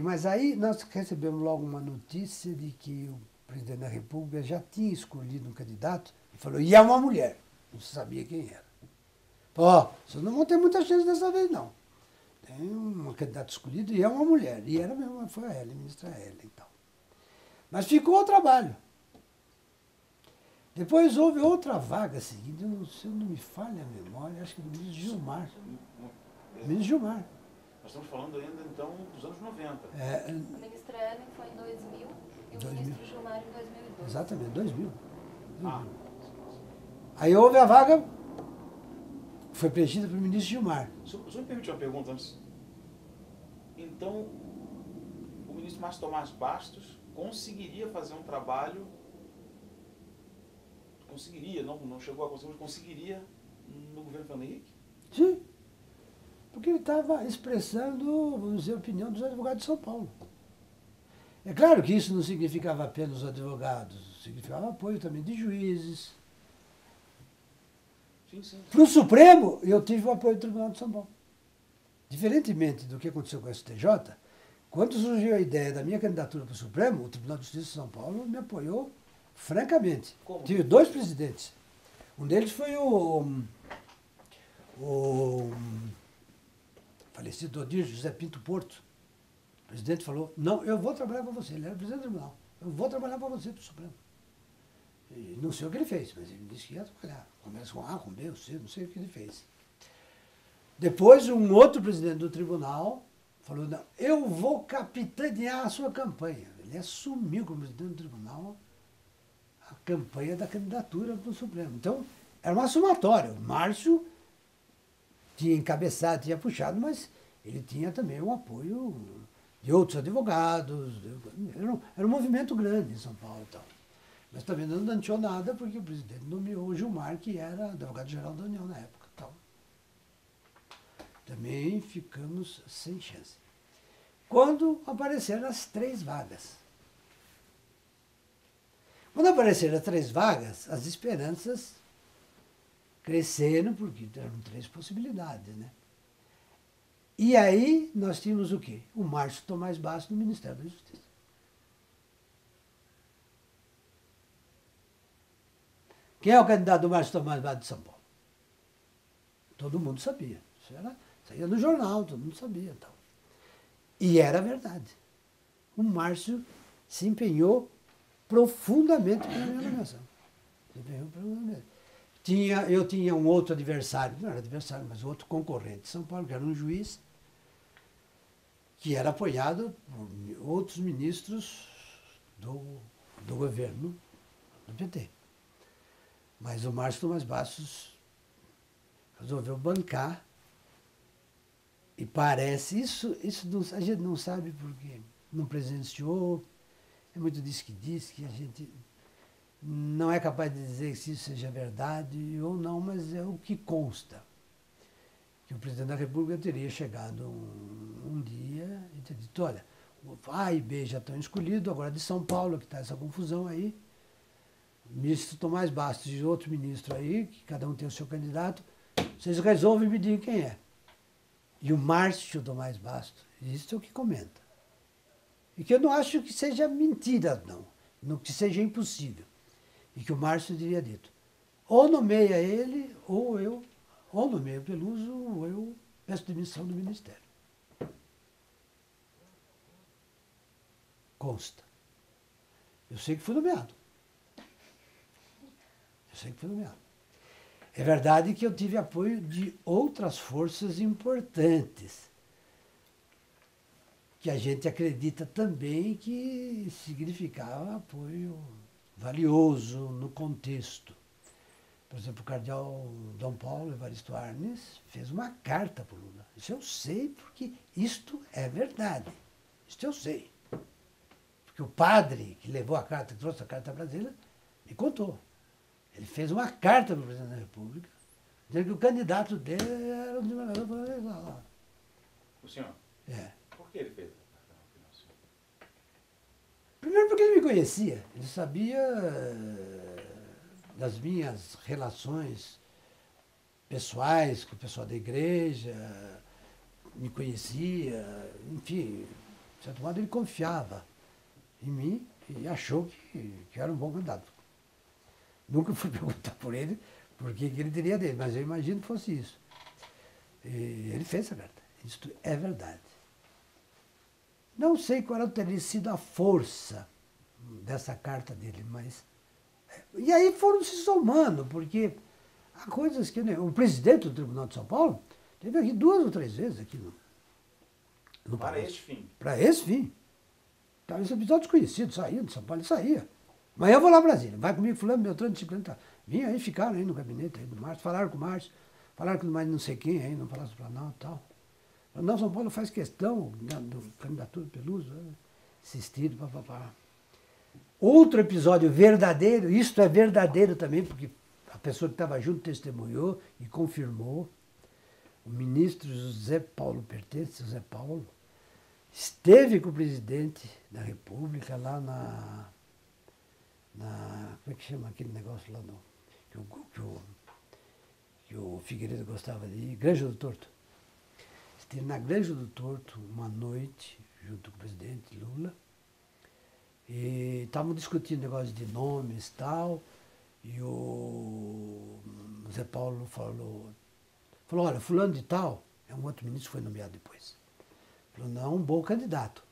Mas aí nós recebemos logo uma notícia de que o presidente da República já tinha escolhido um candidato e falou, e é uma mulher. Não se sabia quem era. Falou, vocês não vão ter muita chance dessa vez, não. Tem um candidato escolhido e é uma mulher. E era mesmo, foi a Ellen, a ministra Ellen e tal. Mas ficou o trabalho. Depois houve outra vaga seguinte, se não me falha a memória, acho que do ministro Gilmar. Ministro Gilmar. Nós estamos falando ainda, então, dos anos 90. A ministra Ellen foi em 2000 e o ministro Gilmar em 2002. Exatamente, 2000. Ah. Aí houve a vaga, foi preenchida pelo ministro Gilmar. O senhor me permite uma pergunta antes? Então, o ministro Márcio Tomás Bastos conseguiria fazer um trabalho, não chegou a conseguir, mas conseguiria no governo Fernando Henrique? Sim, porque ele estava expressando, vamos dizer, a opinião dos advogados de São Paulo. É claro que isso não significava apenas os advogados, significava apoio também de juízes. Sim, sim. Para o Supremo, eu tive o apoio do Tribunal de São Paulo. Diferentemente do que aconteceu com o STJ, quando surgiu a ideia da minha candidatura para o Supremo, o Tribunal de Justiça de São Paulo me apoiou francamente. Como? Tive 2 presidentes. Um deles foi o falecido Odir José Pinto Porto. O presidente falou, não, eu vou trabalhar para você. Ele era presidente do tribunal. Eu vou trabalhar para você para o Supremo. E não sei o que ele fez, mas ele disse que ia trabalhar. Começa com A, com B, com C, não sei o que ele fez. Depois, um outro presidente do tribunal falou, não, eu vou capitanear a sua campanha. Ele assumiu como presidente do tribunal a campanha da candidatura para o Supremo. Então, era uma somatória. O Márcio tinha encabeçado, tinha puxado, mas ele tinha também o apoio de outros advogados. Era um movimento grande em São Paulo e tal. Mas também não adiantou nada, porque o presidente nomeou o Gilmar, que era advogado-geral da União na época. Tal. Também ficamos sem chance. Quando apareceram as 3 vagas. Quando apareceram as 3 vagas, as esperanças cresceram, porque eram 3 possibilidades, né? E aí nós tínhamos o quê? O Márcio Tomás Bastos no Ministério da Justiça. Quem é o candidato do Márcio Tomás Bastos de São Paulo? Todo mundo sabia. Isso saía no jornal, todo mundo sabia. Tal. E era verdade. O Márcio se empenhou profundamente pela minha nomeação. Se empenhou profundamente. Eu tinha um outro adversário, não era adversário, mas outro concorrente de São Paulo, que era um juiz, que era apoiado por outros ministros do governo do PT. Mas o Márcio Tomás Bastos resolveu bancar. E parece, isso a gente não sabe porque não presenciou, é muito diz que a gente não é capaz de dizer se isso seja verdade ou não, mas é o que consta. que o presidente da República teria chegado um dia e teria dito, olha, o A e B já estão escolhidos, agora de São Paulo, que está essa confusão aí, o ministro Tomás Bastos e outro ministro aí, que cada um tem o seu candidato, vocês resolvem me dizer quem é. E o Márcio Tomás Bastos, isso é o que comenta. E que eu não acho que seja mentira, não que seja impossível. E que o Márcio teria dito, ou nomeia ele, ou nomeia o Peluso, ou eu peço demissão do Ministério. Consta. Eu sei que fui nomeado. É verdade que eu tive apoio de outras forças importantes, que a gente acredita também que significava apoio valioso no contexto. Por exemplo, o cardeal Dom Paulo Evaristo Arnes fez uma carta para o Lula. Isso eu sei porque isto é verdade. Isto eu sei. Porque o padre que levou a carta, que trouxe a carta brasileira, me contou. Ele fez uma carta para o presidente da República, dizendo que o candidato dele era o desembargador Varela. O senhor? É. Por que ele fez? Primeiro porque ele me conhecia. Ele sabia das minhas relações pessoais com o pessoal da igreja, me conhecia, enfim, de certo modo ele confiava em mim e achou que era um bom candidato. Nunca fui perguntar por ele por que ele teria dele, mas eu imagino que fosse isso. E ele fez essa carta. Isto é verdade. Não sei qual teria sido a força dessa carta dele, mas... E aí foram se somando, porque há coisas que... O presidente do Tribunal de São Paulo esteve aqui 2 ou 3 vezes aqui no Para Palácio. esse fim. Para esse fim. Então, esse episódio desconhecido, saía de São Paulo, ele saía. Mas eu vou lá a Brasília, vai comigo, fulano, Beltrano, Ciclano, tá. Vinha aí, ficaram aí no gabinete aí do Márcio, falaram com o Márcio, falaram com mais não sei quem aí, no Palácio do Planalto e tal. Não, São Paulo faz questão do candidatura do Peluso, insistido, papapá. Outro episódio verdadeiro, isto é verdadeiro também, porque a pessoa que estava junto testemunhou e confirmou, o ministro José Paulo Pertence, José Paulo, esteve com o presidente da República lá como é que chama aquele negócio lá que o Figueiredo gostava de ir? Granja do Torto. Estive na Granja do Torto uma noite, junto com o presidente Lula, e estavam discutindo negócio de nomes e tal, e o Zé Paulo falou, olha, fulano de tal, é um outro ministro que foi nomeado depois, falou, não é um bom candidato,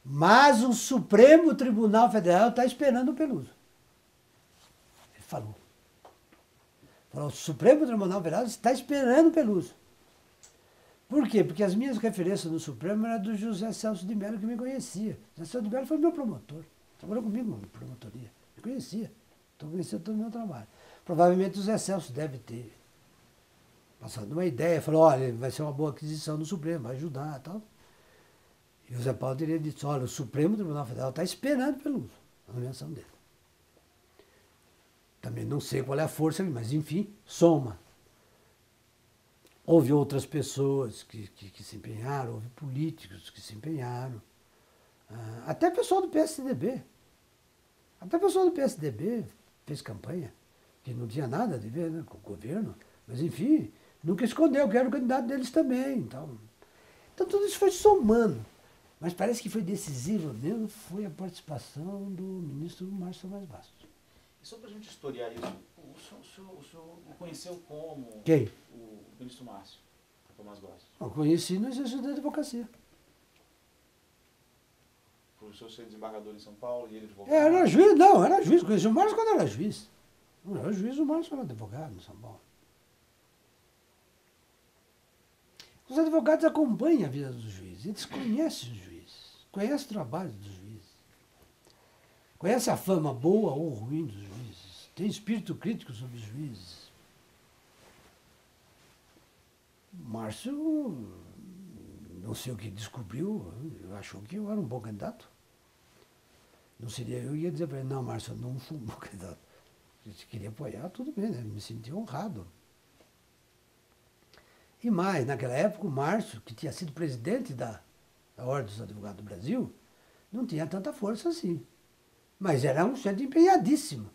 mas o Supremo Tribunal Federal está esperando o Peluso. Ele falou, o Supremo Tribunal Federal está esperando o Peluso. Por quê? Porque as minhas referências no Supremo eram do José Celso de Mello, que me conhecia. José Celso de Mello foi meu promotor. Trabalhou comigo na promotoria. Me conhecia. Então conhecia todo o meu trabalho. Provavelmente o José Celso deve ter passado uma ideia. Falou, olha, vai ser uma boa aquisição no Supremo, vai ajudar e tal. E o Zé Paulo teria dito, olha, o Supremo Tribunal Federal está esperando pelo a nomeação dele. Também não sei qual é a força, mas enfim, soma. Houve outras pessoas que se empenharam, houve políticos que se empenharam. Até pessoal do PSDB. Até pessoal do PSDB fez campanha, que não tinha nada a ver, né, com o governo. Mas, enfim, nunca escondeu que era o candidato deles também. Então tudo isso foi somando. Mas parece que foi decisivo mesmo, foi a participação do ministro Márcio Tomás Bastos. E só para a gente historiar isso, o senhor o conheceu como? Quem? O ministro Márcio Tomás Bastos. Eu conheci no exercício da advocacia. Por o senhor ser desembargador em São Paulo e ele advogado? Era juiz, não, era juiz. Conheci o Márcio quando era juiz. Não era juiz, o Márcio era advogado em São Paulo. Os advogados acompanham a vida dos juízes, eles conhecem os juízes, conhecem o trabalho dos juízes, conhecem a fama boa ou ruim dos juízes, têm espírito crítico sobre os juízes. O Márcio, não sei o que descobriu, achou que eu era um bom candidato. Não seria eu que ia dizer para ele, não, Márcio, eu não sou um bom candidato. Se queria apoiar, tudo bem, né? Me senti honrado. E mais, naquela época, o Márcio, que tinha sido presidente da Ordem dos Advogados do Brasil, não tinha tanta força assim. Mas era um sujeito empenhadíssimo.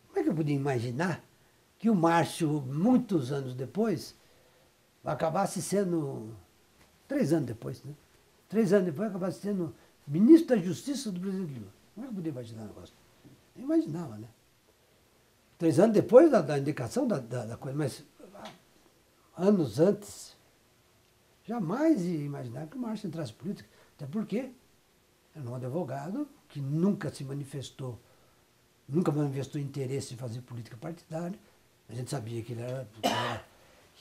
Como é que eu podia imaginar que o Márcio, muitos anos depois, acabasse sendo, 3 anos depois, né? 3 anos depois, acabasse sendo ministro da Justiça do presidente Lula. Como é que eu podia imaginar um negócio? Nem imaginava, né? 3 anos depois da indicação da coisa, mas anos antes, jamais ia imaginar que o Márcio entrasse em política. Até porque era um advogado que nunca manifestou interesse em fazer política partidária. A gente sabia que ele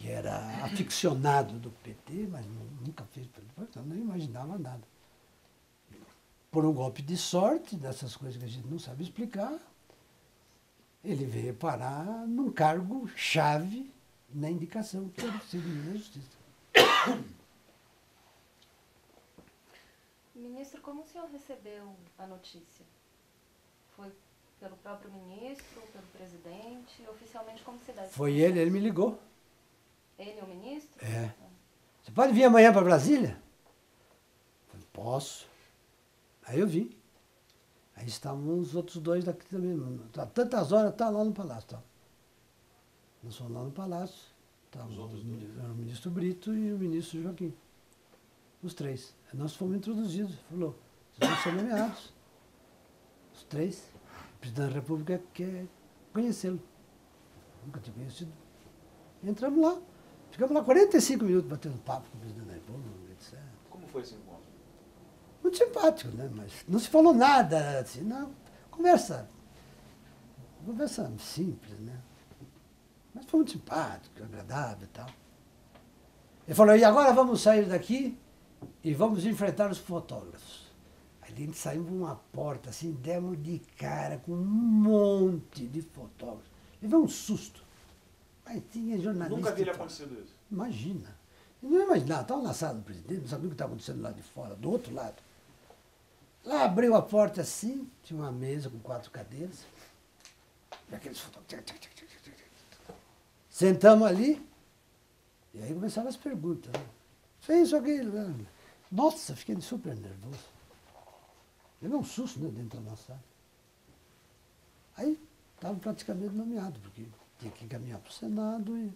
era aficionado do PT, mas nunca fez política partidária, não imaginava nada. Por um golpe de sorte, dessas coisas que a gente não sabe explicar, ele veio parar num cargo chave na indicação, que era ser ministro da Justiça. Ministro, como o senhor recebeu a notícia? Foi pelo próprio ministro, pelo presidente? Oficialmente, como se dá esse Foi processo? ele me ligou. Ele é o ministro? É. Você pode vir amanhã para Brasília? Eu falei, posso. Aí eu vim. Aí estavam os outros 2 daqui também. Há tantas horas, tá lá no Palácio. Tá. Nós fomos lá no Palácio. Estavam o ministro Brito e o ministro Joaquim. Os 3. Aí nós fomos introduzidos. Falou, vocês vão ser nomeados. Os 3. O presidente da República quer conhecê-lo. Nunca tinha conhecido. E entramos lá. Ficamos lá 45 minutos batendo papo com o presidente da República, etc. Como foi esse encontro? Muito simpático, né? Mas não se falou nada, assim, não. Conversa simples, né? Mas foi muito simpático, agradável e tal. Ele falou, e agora vamos sair daqui e vamos enfrentar os fotógrafos. Aí a gente saiu por uma porta, assim, demos de cara com um monte de fotógrafos. Levei um susto. Mas tinha jornalista. Nunca vi ele acontecido isso. Imagina. Eu não imaginava, estava na sala do presidente, não sabia o que estava acontecendo lá de fora, do outro lado. Lá abriu a porta assim, tinha uma mesa com 4 cadeiras. E aqueles fotógrafos. Sentamos ali, e aí começaram as perguntas. Né? Fez isso, aquilo. Né? Nossa, fiquei super nervoso. Levei um susto, né, dentro da nossa sala. Aí estava praticamente nomeado, porque tinha que encaminhar para o Senado e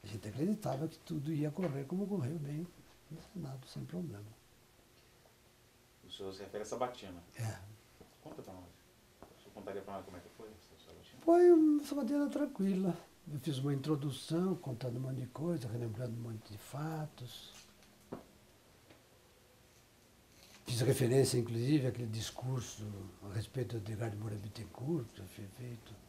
a gente acreditava que tudo ia correr como correu bem no Senado, sem problema. O senhor se refere a Sabatina. É. Conta para nós. O senhor contaria para nós como é que foi essa Sabatina? Foi uma sabatina tranquila. Eu fiz uma introdução, contando um monte de coisa, relembrando um monte de fatos. Fiz referência, inclusive, àquele discurso a respeito de Edgar de Moura Bittencourt, que já foi feito.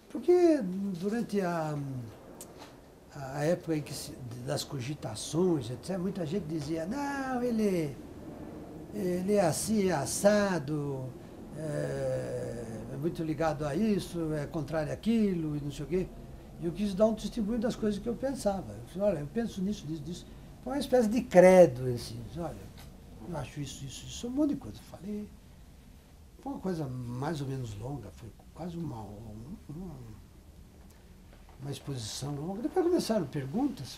Porque durante a época em que das cogitações, etc., muita gente dizia, não, ele é assim, é assado, é muito ligado a isso, é contrário àquilo, e não sei o quê. E eu quis dar um testemunho das coisas que eu pensava. Eu disse, olha, eu penso nisso, nisso. Foi uma espécie de credo, assim. Olha, eu acho isso, um monte de coisa. Eu falei, foi uma coisa mais ou menos longa, foi quase uma exposição longa. Depois começaram perguntas,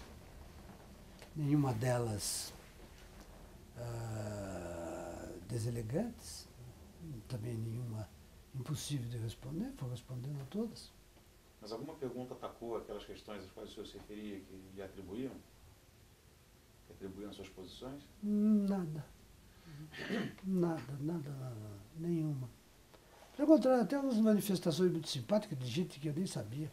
nenhuma delas deselegantes, também nenhuma impossível de responder, foi respondendo a todas. Mas alguma pergunta atacou aquelas questões às quais o senhor se referia, que lhe atribuíam? Que atribuíam suas posições? Nada. Nada. Nenhuma. Pelo contrário, até umas manifestações muito simpáticas de gente que eu nem sabia.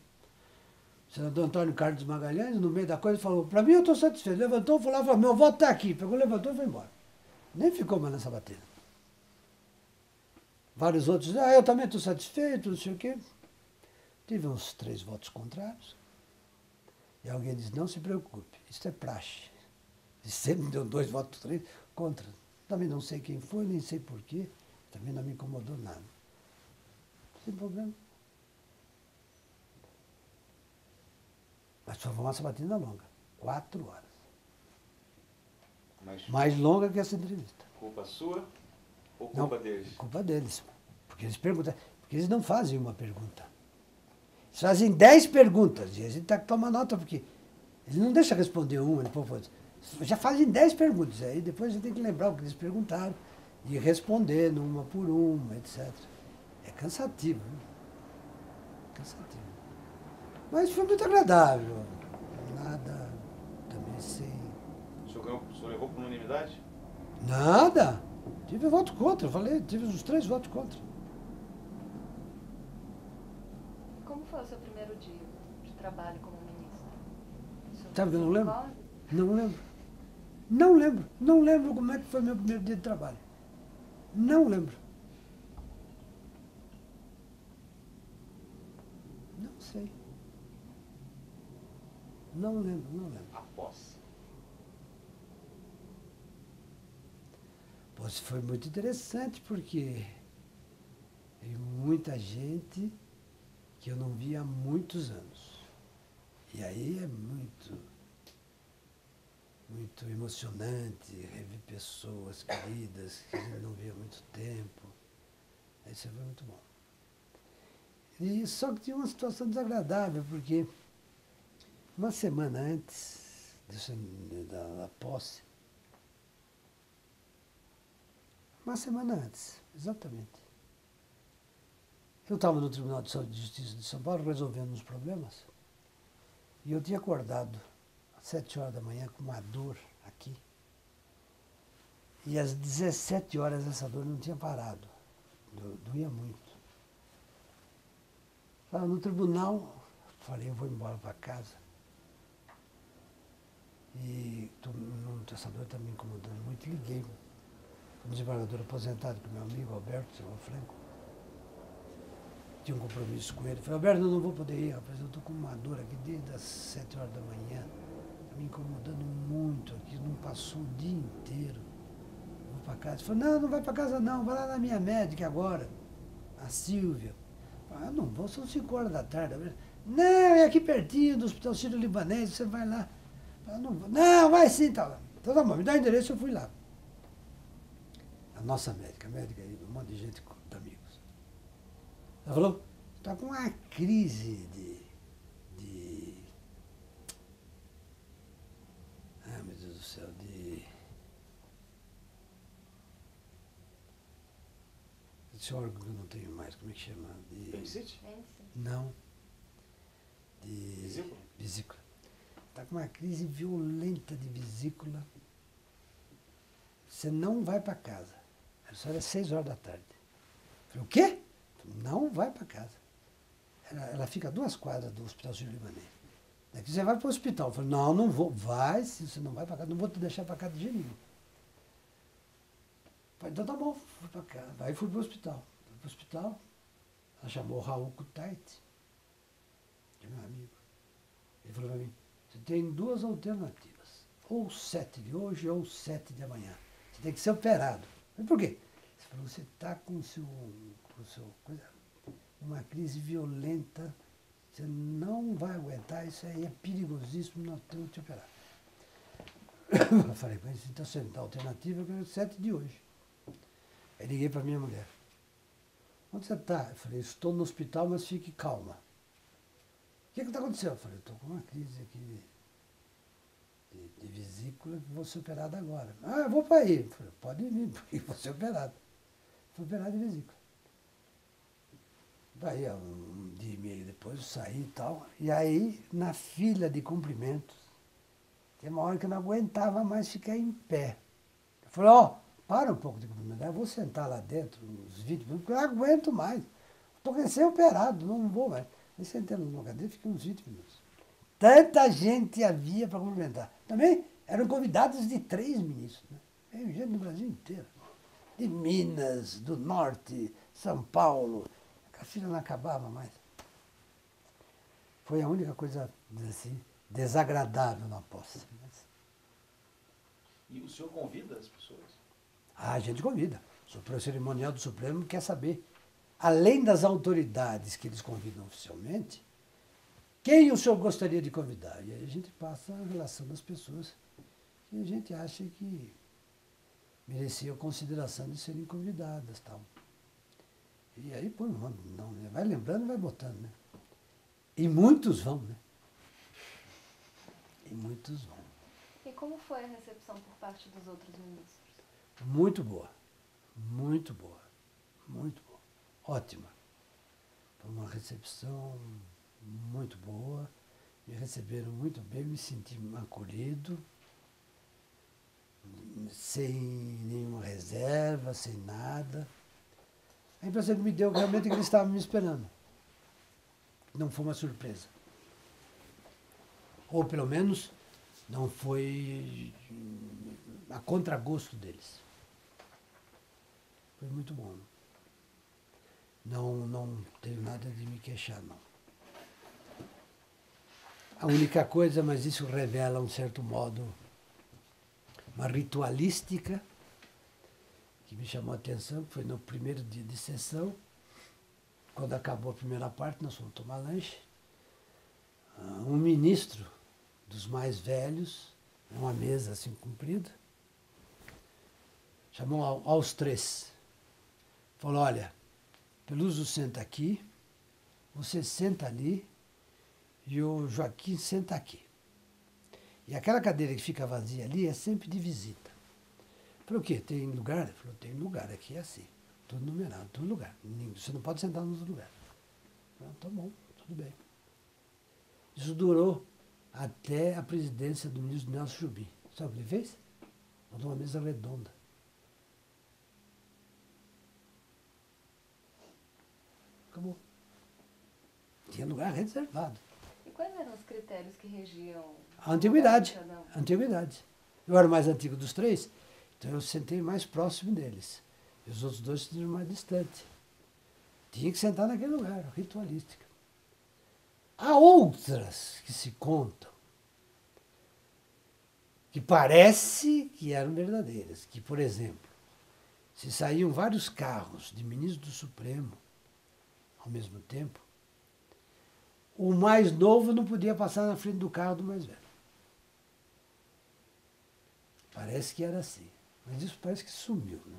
O senador Antônio Carlos Magalhães, no meio da coisa, falou, para mim eu estou satisfeito. Levantou, falou, meu voto está aqui. Pegou, levantou e foi embora. Nem ficou mais nessa bateria. Vários outros, eu também estou satisfeito, não sei o quê. Tive uns 3 votos contrários. E alguém disse, não se preocupe, isso é praxe. E sempre deu 2 votos, 3 contra. Também não sei quem foi, nem sei porquê. Também não me incomodou nada. Sem problema. Mas só foi uma sabatina longa. 4 horas. Mas Mais longa que essa entrevista. culpa sua ou culpa Não, deles? Culpa deles. Porque eles perguntam. Porque eles não fazem uma pergunta. Eles fazem 10 perguntas. E a gente tem que tomar nota, porque eles não deixam responder uma, depois já fazem 10 perguntas. Aí depois a gente tem que lembrar o que eles perguntaram e respondendo uma por uma, etc. É cansativo, né? Cansativo. Mas foi muito agradável. Nada também sem... O senhor levou por unanimidade? Nada. Tive voto contra, falei, tive os 3 votos contra. Como foi o seu primeiro dia de trabalho como ministro? Sabe que eu não lembro? Não lembro. Não lembro. Não lembro como é que foi meu primeiro dia de trabalho. Não lembro. Não sei. Não lembro, não lembro. A posse. Pois foi muito interessante, porque veio muita gente que eu não via há muitos anos. E aí é muito emocionante rever pessoas queridas que a gente não via há muito tempo. Isso foi muito bom. E só que tinha uma situação desagradável, porque uma semana antes da posse, uma semana antes, exatamente, eu estava no Tribunal de Justiça de São Paulo resolvendo uns problemas, e eu tinha acordado às 7 horas da manhã com uma dor aqui. E às 17 horas essa dor não tinha parado. Doía muito. Estava no tribunal, falei, eu vou embora para casa. E essa dor está me incomodando muito. Liguei para um desembargador aposentado, que é meu amigo Alberto Silva Franco. Tinha um compromisso com ele. Falei, Alberto, eu não vou poder ir, rapaz, eu estou com uma dor aqui desde as 7 horas da manhã. Está me incomodando muito aqui, não passou o dia inteiro. Vou para casa. Ele falou, não, não vai para casa não, vai lá na minha médica agora, a Silvia. Eu não vou, são 5 horas da tarde. Não, é aqui pertinho do Hospital Sírio-Libanês, você vai lá. Eu não vou. Não, vai sim, tá. Então tá bom, me dá o endereço, eu fui lá. A nossa médica, aí, um monte de gente de amigos. Ela falou, está com uma crise ai, meu Deus do céu, esse órgão que eu não tenho mais, como é que chama? Apendicite? Não. Vesícula. Está com uma crise violenta de vesícula. Você não vai para casa. Só era 6 horas da tarde. Eu falei, o quê? Não vai para casa. Ela fica a 2 quadras do Hospital Sírio-Libanês. Daqui você vai para o hospital. Eu falei, não, não vou. Vai, se você não vai para casa, não vou te deixar para casa de jeito nenhum. Falei, então tá bom, fui para casa. Aí fui para o hospital. Fui para o hospital, ela chamou o Raul Kutaiti, que é meu amigo. Ele falou para mim, você tem 2 alternativas. Ou 7 de hoje ou 7 de amanhã. Você tem que ser operado. Eu falei, por quê? Ele falou, você está com uma crise violenta, você não vai aguentar, isso aí é perigosíssimo, nós temos que te operar. Eu falei, mas então você me dá alternativa, eu quero 7 de hoje. Aí liguei para minha mulher. Onde você está? Eu falei, estou no hospital, mas fique calma. O que está acontecendo? Eu falei, estou com uma crise aqui de vesícula que vou ser operado agora. Ah, eu vou para aí. Eu falei, pode vir, porque vou ser operado. Fui operado de vesícula. Daí, um dia e meio depois, eu saí e tal. E aí, na fila de cumprimentos, tem uma hora que eu não aguentava mais ficar em pé. Eu falei, ó, para um pouco de cumprimentar, eu vou sentar lá dentro uns 20 minutos, porque eu não aguento mais. Estou recém-operado, não vou mais. Aí sentei numa cadeira e fiquei uns 20 minutos. Tanta gente havia para cumprimentar. Também eram convidados de 3 ministros, né? Veio gente do Brasil inteiro. De Minas, do Norte, São Paulo. A fila não acabava mais. Foi a única coisa assim, desagradável na posse. E o senhor convida as pessoas? Ah, a gente convida. O Supremo Cerimonial do Supremo quer saber, além das autoridades que eles convidam oficialmente, quem o senhor gostaria de convidar? E aí a gente passa a relação das pessoas que a gente acha que mereciam consideração de serem convidadas, tal. E aí, pô, não, né? Vai lembrando e vai botando, né? E muitos vão, né? E muitos vão. E como foi a recepção por parte dos outros ministros? Muito boa. Muito boa. Muito boa. Ótima. Foi uma recepção muito boa. Me receberam muito bem, me senti acolhido, sem nenhuma reserva, sem nada. A impressão que me deu realmente é que eles estavam me esperando. Não foi uma surpresa. Ou pelo menos não foi a contragosto deles. Foi muito bom. Não tenho nada de me queixar, não. A única coisa, mas isso revela, um certo modo, uma ritualística que me chamou a atenção, que foi no primeiro dia de sessão, quando acabou a primeira parte, nós fomos tomar lanche. Um ministro dos mais velhos, uma mesa assim comprida, chamou aos três. Falou, olha, Peluso senta aqui, você senta ali e o Joaquim senta aqui. E aquela cadeira que fica vazia ali é sempre de visita. Falei, o quê? Tem lugar? Ele falou, tem lugar, aqui é assim. Tudo numerado, todo lugar. Você não pode sentar no outro lugar. Falei, tá bom, tudo bem. Isso durou até a presidência do ministro Nelson Jubim. Sabe o que ele fez? Botou uma mesa redonda. Acabou. Tinha lugar reservado. E quais eram os critérios que regiam A antiguidade. cada um? A antiguidade. Eu era o mais antigo dos três, então eu sentei mais próximo deles. E os outros dois sentiram mais distante. Tinha que sentar naquele lugar, ritualística. Há outras que se contam, que parece que eram verdadeiras. Que, por exemplo, se saíam vários carros de ministro do Supremo ao mesmo tempo, o mais novo não podia passar na frente do carro do mais velho. Parece que era assim. Mas isso parece que sumiu. Né?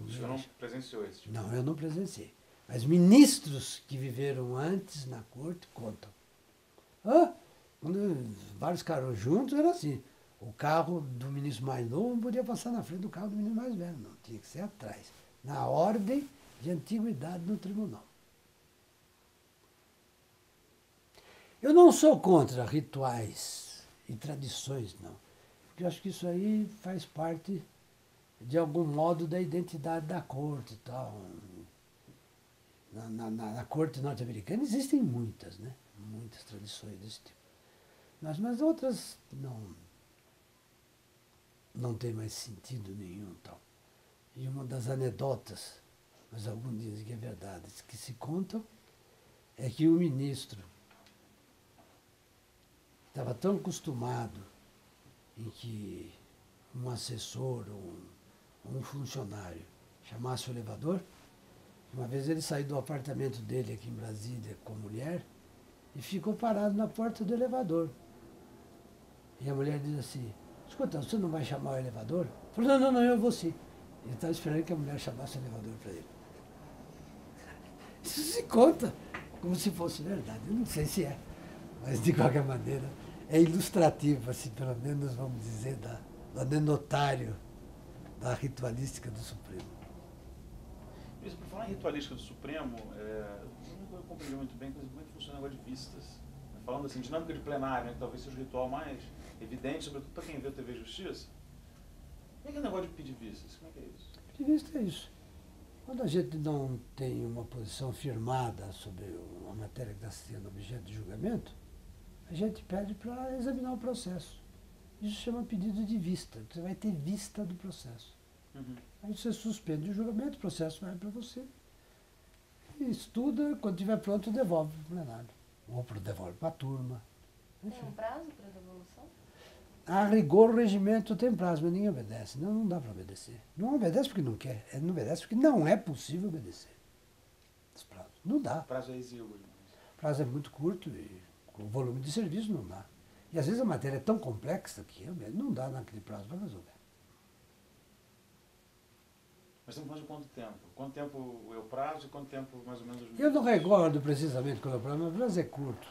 O senhor não presenciou esse tipo? Não, eu não presenciei. Mas ministros que viveram antes na corte contam. Quando vários carros juntos era assim. O carro do ministro mais novo não podia passar na frente do carro do ministro mais velho, não. Tinha que ser atrás. Na ordem de antiguidade no tribunal. Eu não sou contra rituais e tradições, não. Porque eu acho que isso aí faz parte, de algum modo, da identidade da corte e tal. Na corte norte-americana existem muitas, né? Muitas tradições desse tipo. Mas outras não tem mais sentido nenhum tal. E uma das anedotas, mas alguns dizem que é verdade, que se contam, é que o ministro estava tão acostumado em que um assessor ou um funcionário chamasse o elevador, que uma vez ele saiu do apartamento dele aqui em Brasília com a mulher e ficou parado na porta do elevador. E a mulher diz assim, escuta, você não vai chamar o elevador? Ele falou, não, eu vou sim. Ele estava esperando que a mulher chamasse o elevador para ele. Isso se conta como se fosse verdade. Eu não sei se é, mas de qualquer maneira é ilustrativo, assim, pelo menos, vamos dizer, do anedotário da ritualística do Supremo. Isso, por falar em ritualística do Supremo, eu não compreendi muito bem como é que funciona o negócio de vistas. Falando assim, dinâmica de plenário, né, que talvez seja o ritual mais evidente, sobretudo para quem vê a TV Justiça. Como é que é o negócio de pedir vistas? Como é que é isso? Pedir vista é isso. Quando a gente não tem uma posição firmada sobre uma matéria que está sendo objeto de julgamento, a gente pede para examinar o processo. Isso se chama pedido de vista. Você vai ter vista do processo. Uhum. Aí você suspende o julgamento, o processo vai para você. E estuda, quando estiver pronto, devolve para o plenário. Ou devolve para a turma. Tem um prazo para devolução? A rigor, o regimento tem prazo, mas ninguém obedece. Não dá para obedecer. Não obedece porque não quer. Não obedece porque não é possível obedecer. Esse prazo. Não dá. O prazo é exíguo. O prazo é muito curto e com o volume de serviço não dá. E às vezes a matéria é tão complexa que realmente não dá naquele prazo para resolver. Mas estamos falando de quanto tempo? Quanto tempo é o prazo e quanto tempo mais ou menos os Eu não recordo precisamente qual é o prazo, mas o prazo é curto,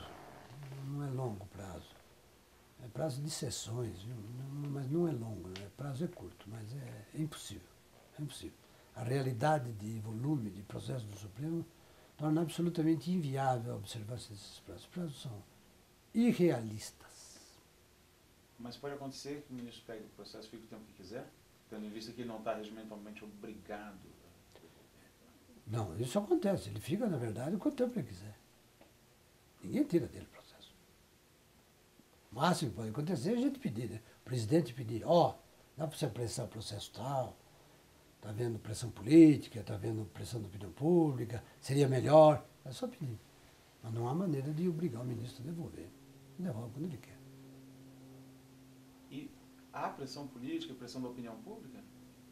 não é longo o prazo. É prazo de sessões, viu? Mas não é longo, né? O prazo é curto, mas é impossível. É impossível. A realidade de volume de processo do Supremo torna absolutamente inviável a observância desses prazos. Os prazos são irrealistas. Mas pode acontecer que o ministro pegue o processo e fique o tempo que quiser, tendo em vista que ele não está regimentalmente obrigado. Não, isso acontece. Ele fica, na verdade, quanto tempo ele quiser. Ninguém tira dele o processo. O máximo que pode acontecer é a gente pedir, né? O presidente pedir, dá para você apressar o processo tal, está havendo pressão política, está havendo pressão da opinião pública, seria melhor. É só pedir. Mas não há maneira de obrigar o ministro a devolver. Ele devolve quando ele quer. E há pressão política, pressão da opinião pública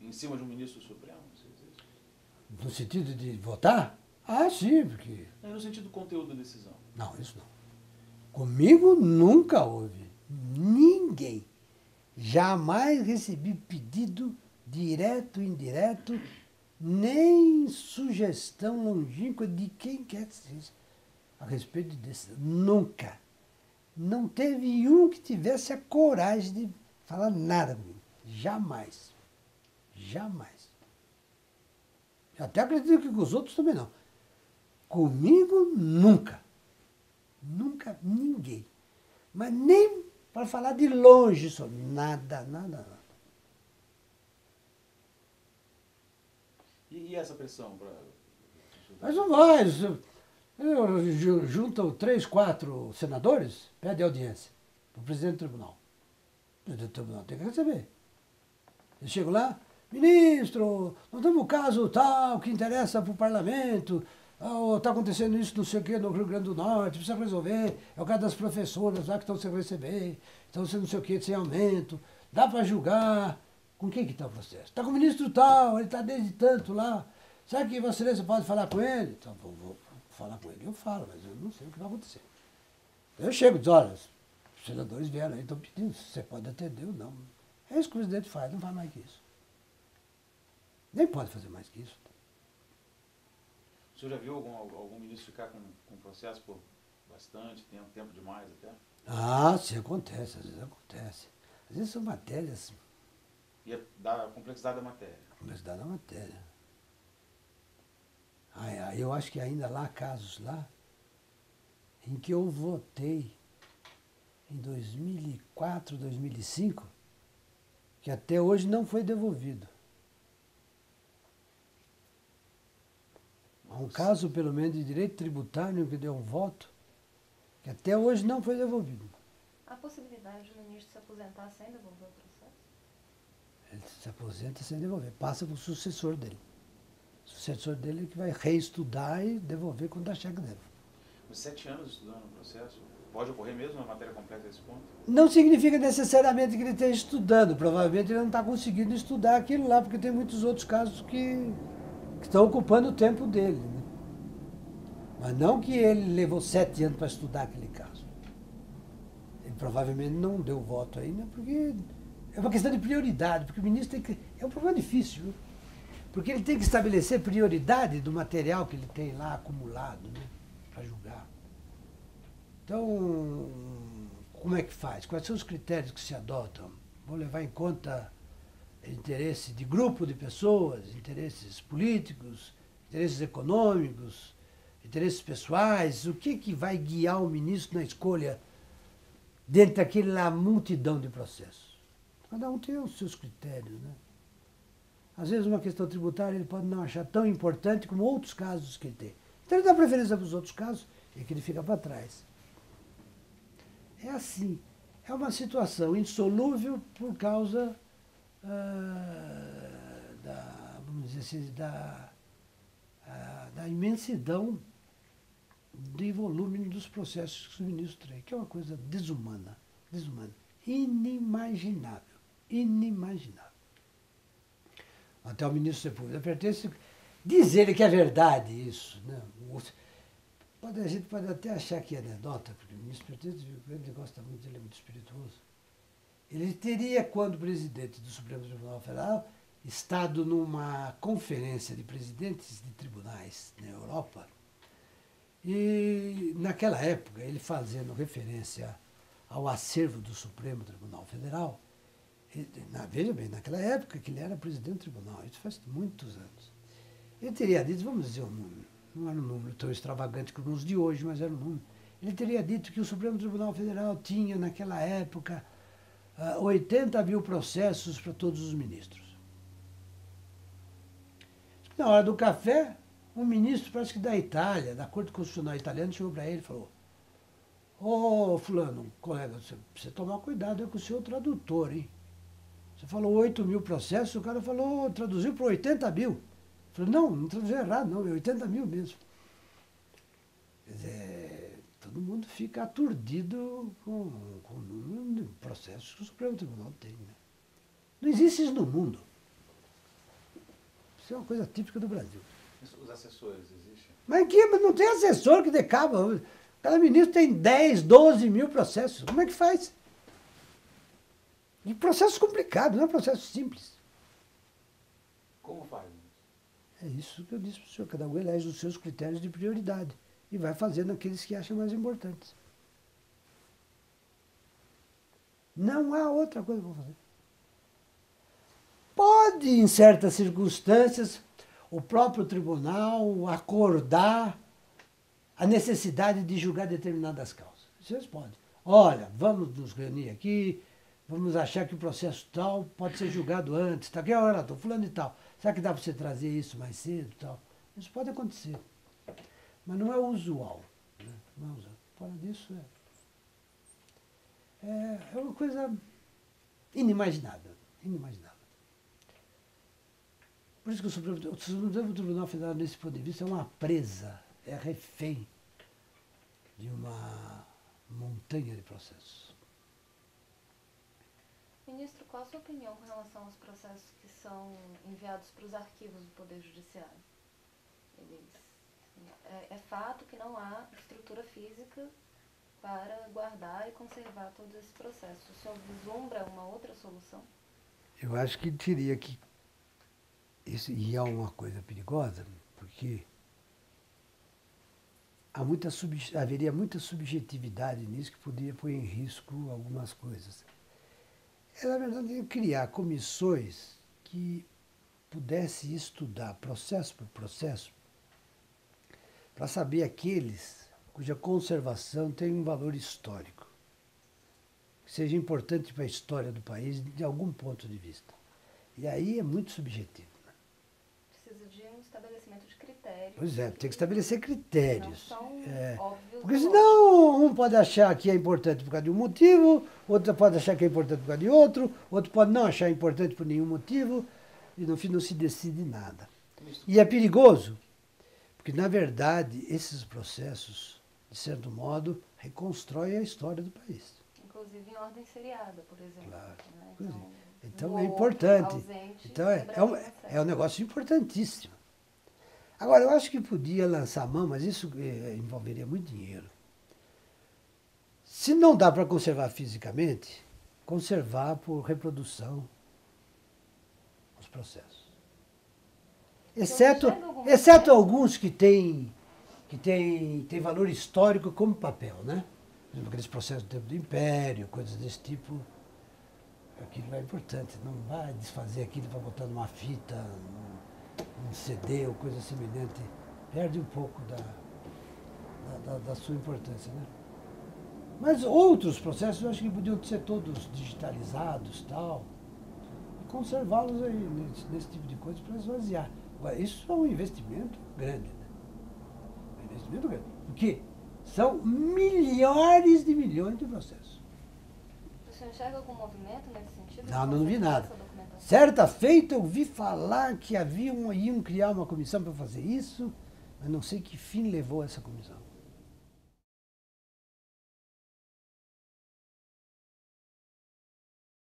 em cima de um ministro do Supremo? No sentido de votar? Ah, sim, porque... É no sentido do conteúdo da decisão. Não, isso não. Comigo nunca houve. Ninguém. Jamais recebi pedido direto, indireto, nem sugestão longínqua de quem quer que seja a respeito de decisão. Nunca. Não teve um que tivesse a coragem de falar nada comigo. Jamais. Jamais. Até acredito que com os outros também não. Comigo, nunca. Nunca, ninguém. Mas nem para falar de longe sobre nada, nada, nada. E essa pressão para... Mas não vai. Juntam 3, 4 senadores, pede audiência para o presidente do tribunal. O presidente do tribunal tem que receber. Eu chego lá, ministro, nós temos um caso tal que interessa para o parlamento, está acontecendo isso não sei o quê no Rio Grande do Norte, precisa resolver, é o caso das professoras lá que estão sem receber, estão sem não sei o quê, sem aumento, dá para julgar. Com quem que está o processo? Está com o ministro tal, ele está desde tanto lá. Será que Vossa Excelência pode falar com ele? Então, vou falar com ele, eu falo, mas eu não sei o que vai acontecer. Eu chego e digo, olha, os senadores vieram aí, estão pedindo, você pode atender ou não. É isso que o presidente faz, não faz mais que isso. Nem pode fazer mais que isso. O senhor já viu algum ministro ficar com processo por bastante tempo, tempo demais até? Ah, sim, acontece, às vezes acontece. Às vezes são matérias. E da complexidade da matéria. A complexidade da matéria. Eu acho que ainda lá há casos lá em que eu votei em 2004, 2005, que até hoje não foi devolvido. Há um caso, pelo menos, de direito tributário que deu um voto que até hoje não foi devolvido. Há possibilidade do ministro se aposentar sem devolver o processo? Ele se aposenta sem devolver, passa para o sucessor dele. O sucessor dele é que vai reestudar e devolver quando achar que deve. Mas 7 anos estudando o processo, pode ocorrer mesmo uma matéria completa desse ponto? Não significa necessariamente que ele esteja estudando, provavelmente ele não está conseguindo estudar aquilo lá, porque tem muitos outros casos que estão ocupando o tempo dele. Né? Mas não que ele levou 7 anos para estudar aquele caso. Ele provavelmente não deu voto ainda, porque é uma questão de prioridade, porque o ministro tem que... É um problema difícil, viu? Porque ele tem que estabelecer prioridade do material que ele tem lá acumulado, né, para julgar. Então, como é que faz? Quais são os critérios que se adotam? Vou levar em conta interesse de grupo de pessoas, interesses políticos, interesses econômicos, interesses pessoais. O que vai guiar o ministro na escolha dentro daquela multidão de processos? Cada um tem os seus critérios, né? Às vezes uma questão tributária ele pode não achar tão importante como outros casos que ele tem. Então ele dá preferência para os outros casos e que ele fica para trás. É assim. É uma situação insolúvel por causa vamos dizer assim, da imensidão de volume dos processos que o ministro tem, que é uma coisa desumana, inimaginável, inimaginável. Até o ministro Sepúlveda pertence dizer que é verdade isso. Né? A gente pode até achar que é anedota, porque o ministro Pertence, ele gosta muito, ele é muito espirituoso. Ele teria, quando presidente do Supremo Tribunal Federal, estado numa conferência de presidentes de tribunais na Europa e, naquela época, ele fazendo referência ao acervo do Supremo Tribunal Federal, veja bem, naquela época que ele era presidente do tribunal, isso faz muitos anos, ele teria dito, vamos dizer um número, não era um número tão extravagante como os de hoje, mas era um número, ele teria dito que o Supremo Tribunal Federal tinha, naquela época, 80 mil processos para todos os ministros. Na hora do café, um ministro, parece que da Itália, da Corte Constitucional Italiana, chegou para ele e falou: ô, fulano, colega, você precisa tomar cuidado aí com o seu tradutor, hein? Você falou 8 mil processos, o cara falou, traduziu para 80 mil. Eu falei, não traduziu errado, não, é 80 mil mesmo. Quer dizer, todo mundo fica aturdido com o número de processos que o Supremo Tribunal tem, né? Não existe isso no mundo. Isso é uma coisa típica do Brasil. Os assessores existem? Mas não tem assessor que dê cabo. Cada ministro tem 10, 12 mil processos. Como é que faz? E processo complicado, não é processo simples. Como faz? É isso que eu disse para o senhor. Cada um elege os seus critérios de prioridade e vai fazendo aqueles que acha mais importantes. Não há outra coisa para fazer. Pode, em certas circunstâncias, o próprio tribunal acordar a necessidade de julgar determinadas causas. Vocês podem. Olha, vamos nos reunir aqui, vamos achar que o processo tal pode ser julgado antes. Tá? Que é o relator, fulano e tal. Será que dá para você trazer isso mais cedo e tal? Isso pode acontecer. Mas não é usual. Né? Não é usual. Fora disso, é uma coisa inimaginável. Inimaginável. Por isso que o Supremo Tribunal Federal, nesse ponto de vista, é uma presa, é refém de uma montanha de processos. Ministro, qual a sua opinião com relação aos processos que são enviados para os arquivos do Poder Judiciário? É fato que não há estrutura física para guardar e conservar todos esses processos. O senhor vislumbra uma outra solução? Eu acho que teria que... Isso, e é uma coisa perigosa, porque haveria muita subjetividade nisso que poderia pôr em risco algumas coisas. Na verdade, criar comissões que pudessem estudar processo por processo para saber aqueles cuja conservação tem um valor histórico, que seja importante para a história do país de algum ponto de vista. E aí é muito subjetivo. Precisa de um estabelecimento de critérios. Pois é, tem que estabelecer critérios. Não são óbvios. Porque senão um pode achar que é importante por causa de um motivo, outro pode achar que é importante por causa de outro pode não achar importante por nenhum motivo, e no fim não se decide nada. E é perigoso, porque na verdade esses processos, de certo modo, reconstroem a história do país. Inclusive em ordem seriada, por exemplo. Claro. Né? Então é importante. Então é um negócio importantíssimo. Agora, eu acho que podia lançar mão, mas isso envolveria muito dinheiro. Se não dá para conservar fisicamente, conservar por reprodução os processos. Exceto alguns que têm valor histórico como papel, né? Por exemplo, aqueles processos do tempo do Império, coisas desse tipo. Aquilo é importante, não vai desfazer aquilo para botar numa fita, num CD ou coisa semelhante. Perde um pouco da sua importância, né? Mas outros processos eu acho que podiam ser todos digitalizados e tal, e conservá-los aí nesse tipo de coisa para esvaziar. Agora, isso é um investimento grande, né? Um investimento grande. Porque são milhares de milhões de processos. O senhor enxerga algum movimento nesse sentido? Não vi nada. Certa feita eu vi falar que iam criar uma comissão para fazer isso, mas não sei que fim levou essa comissão.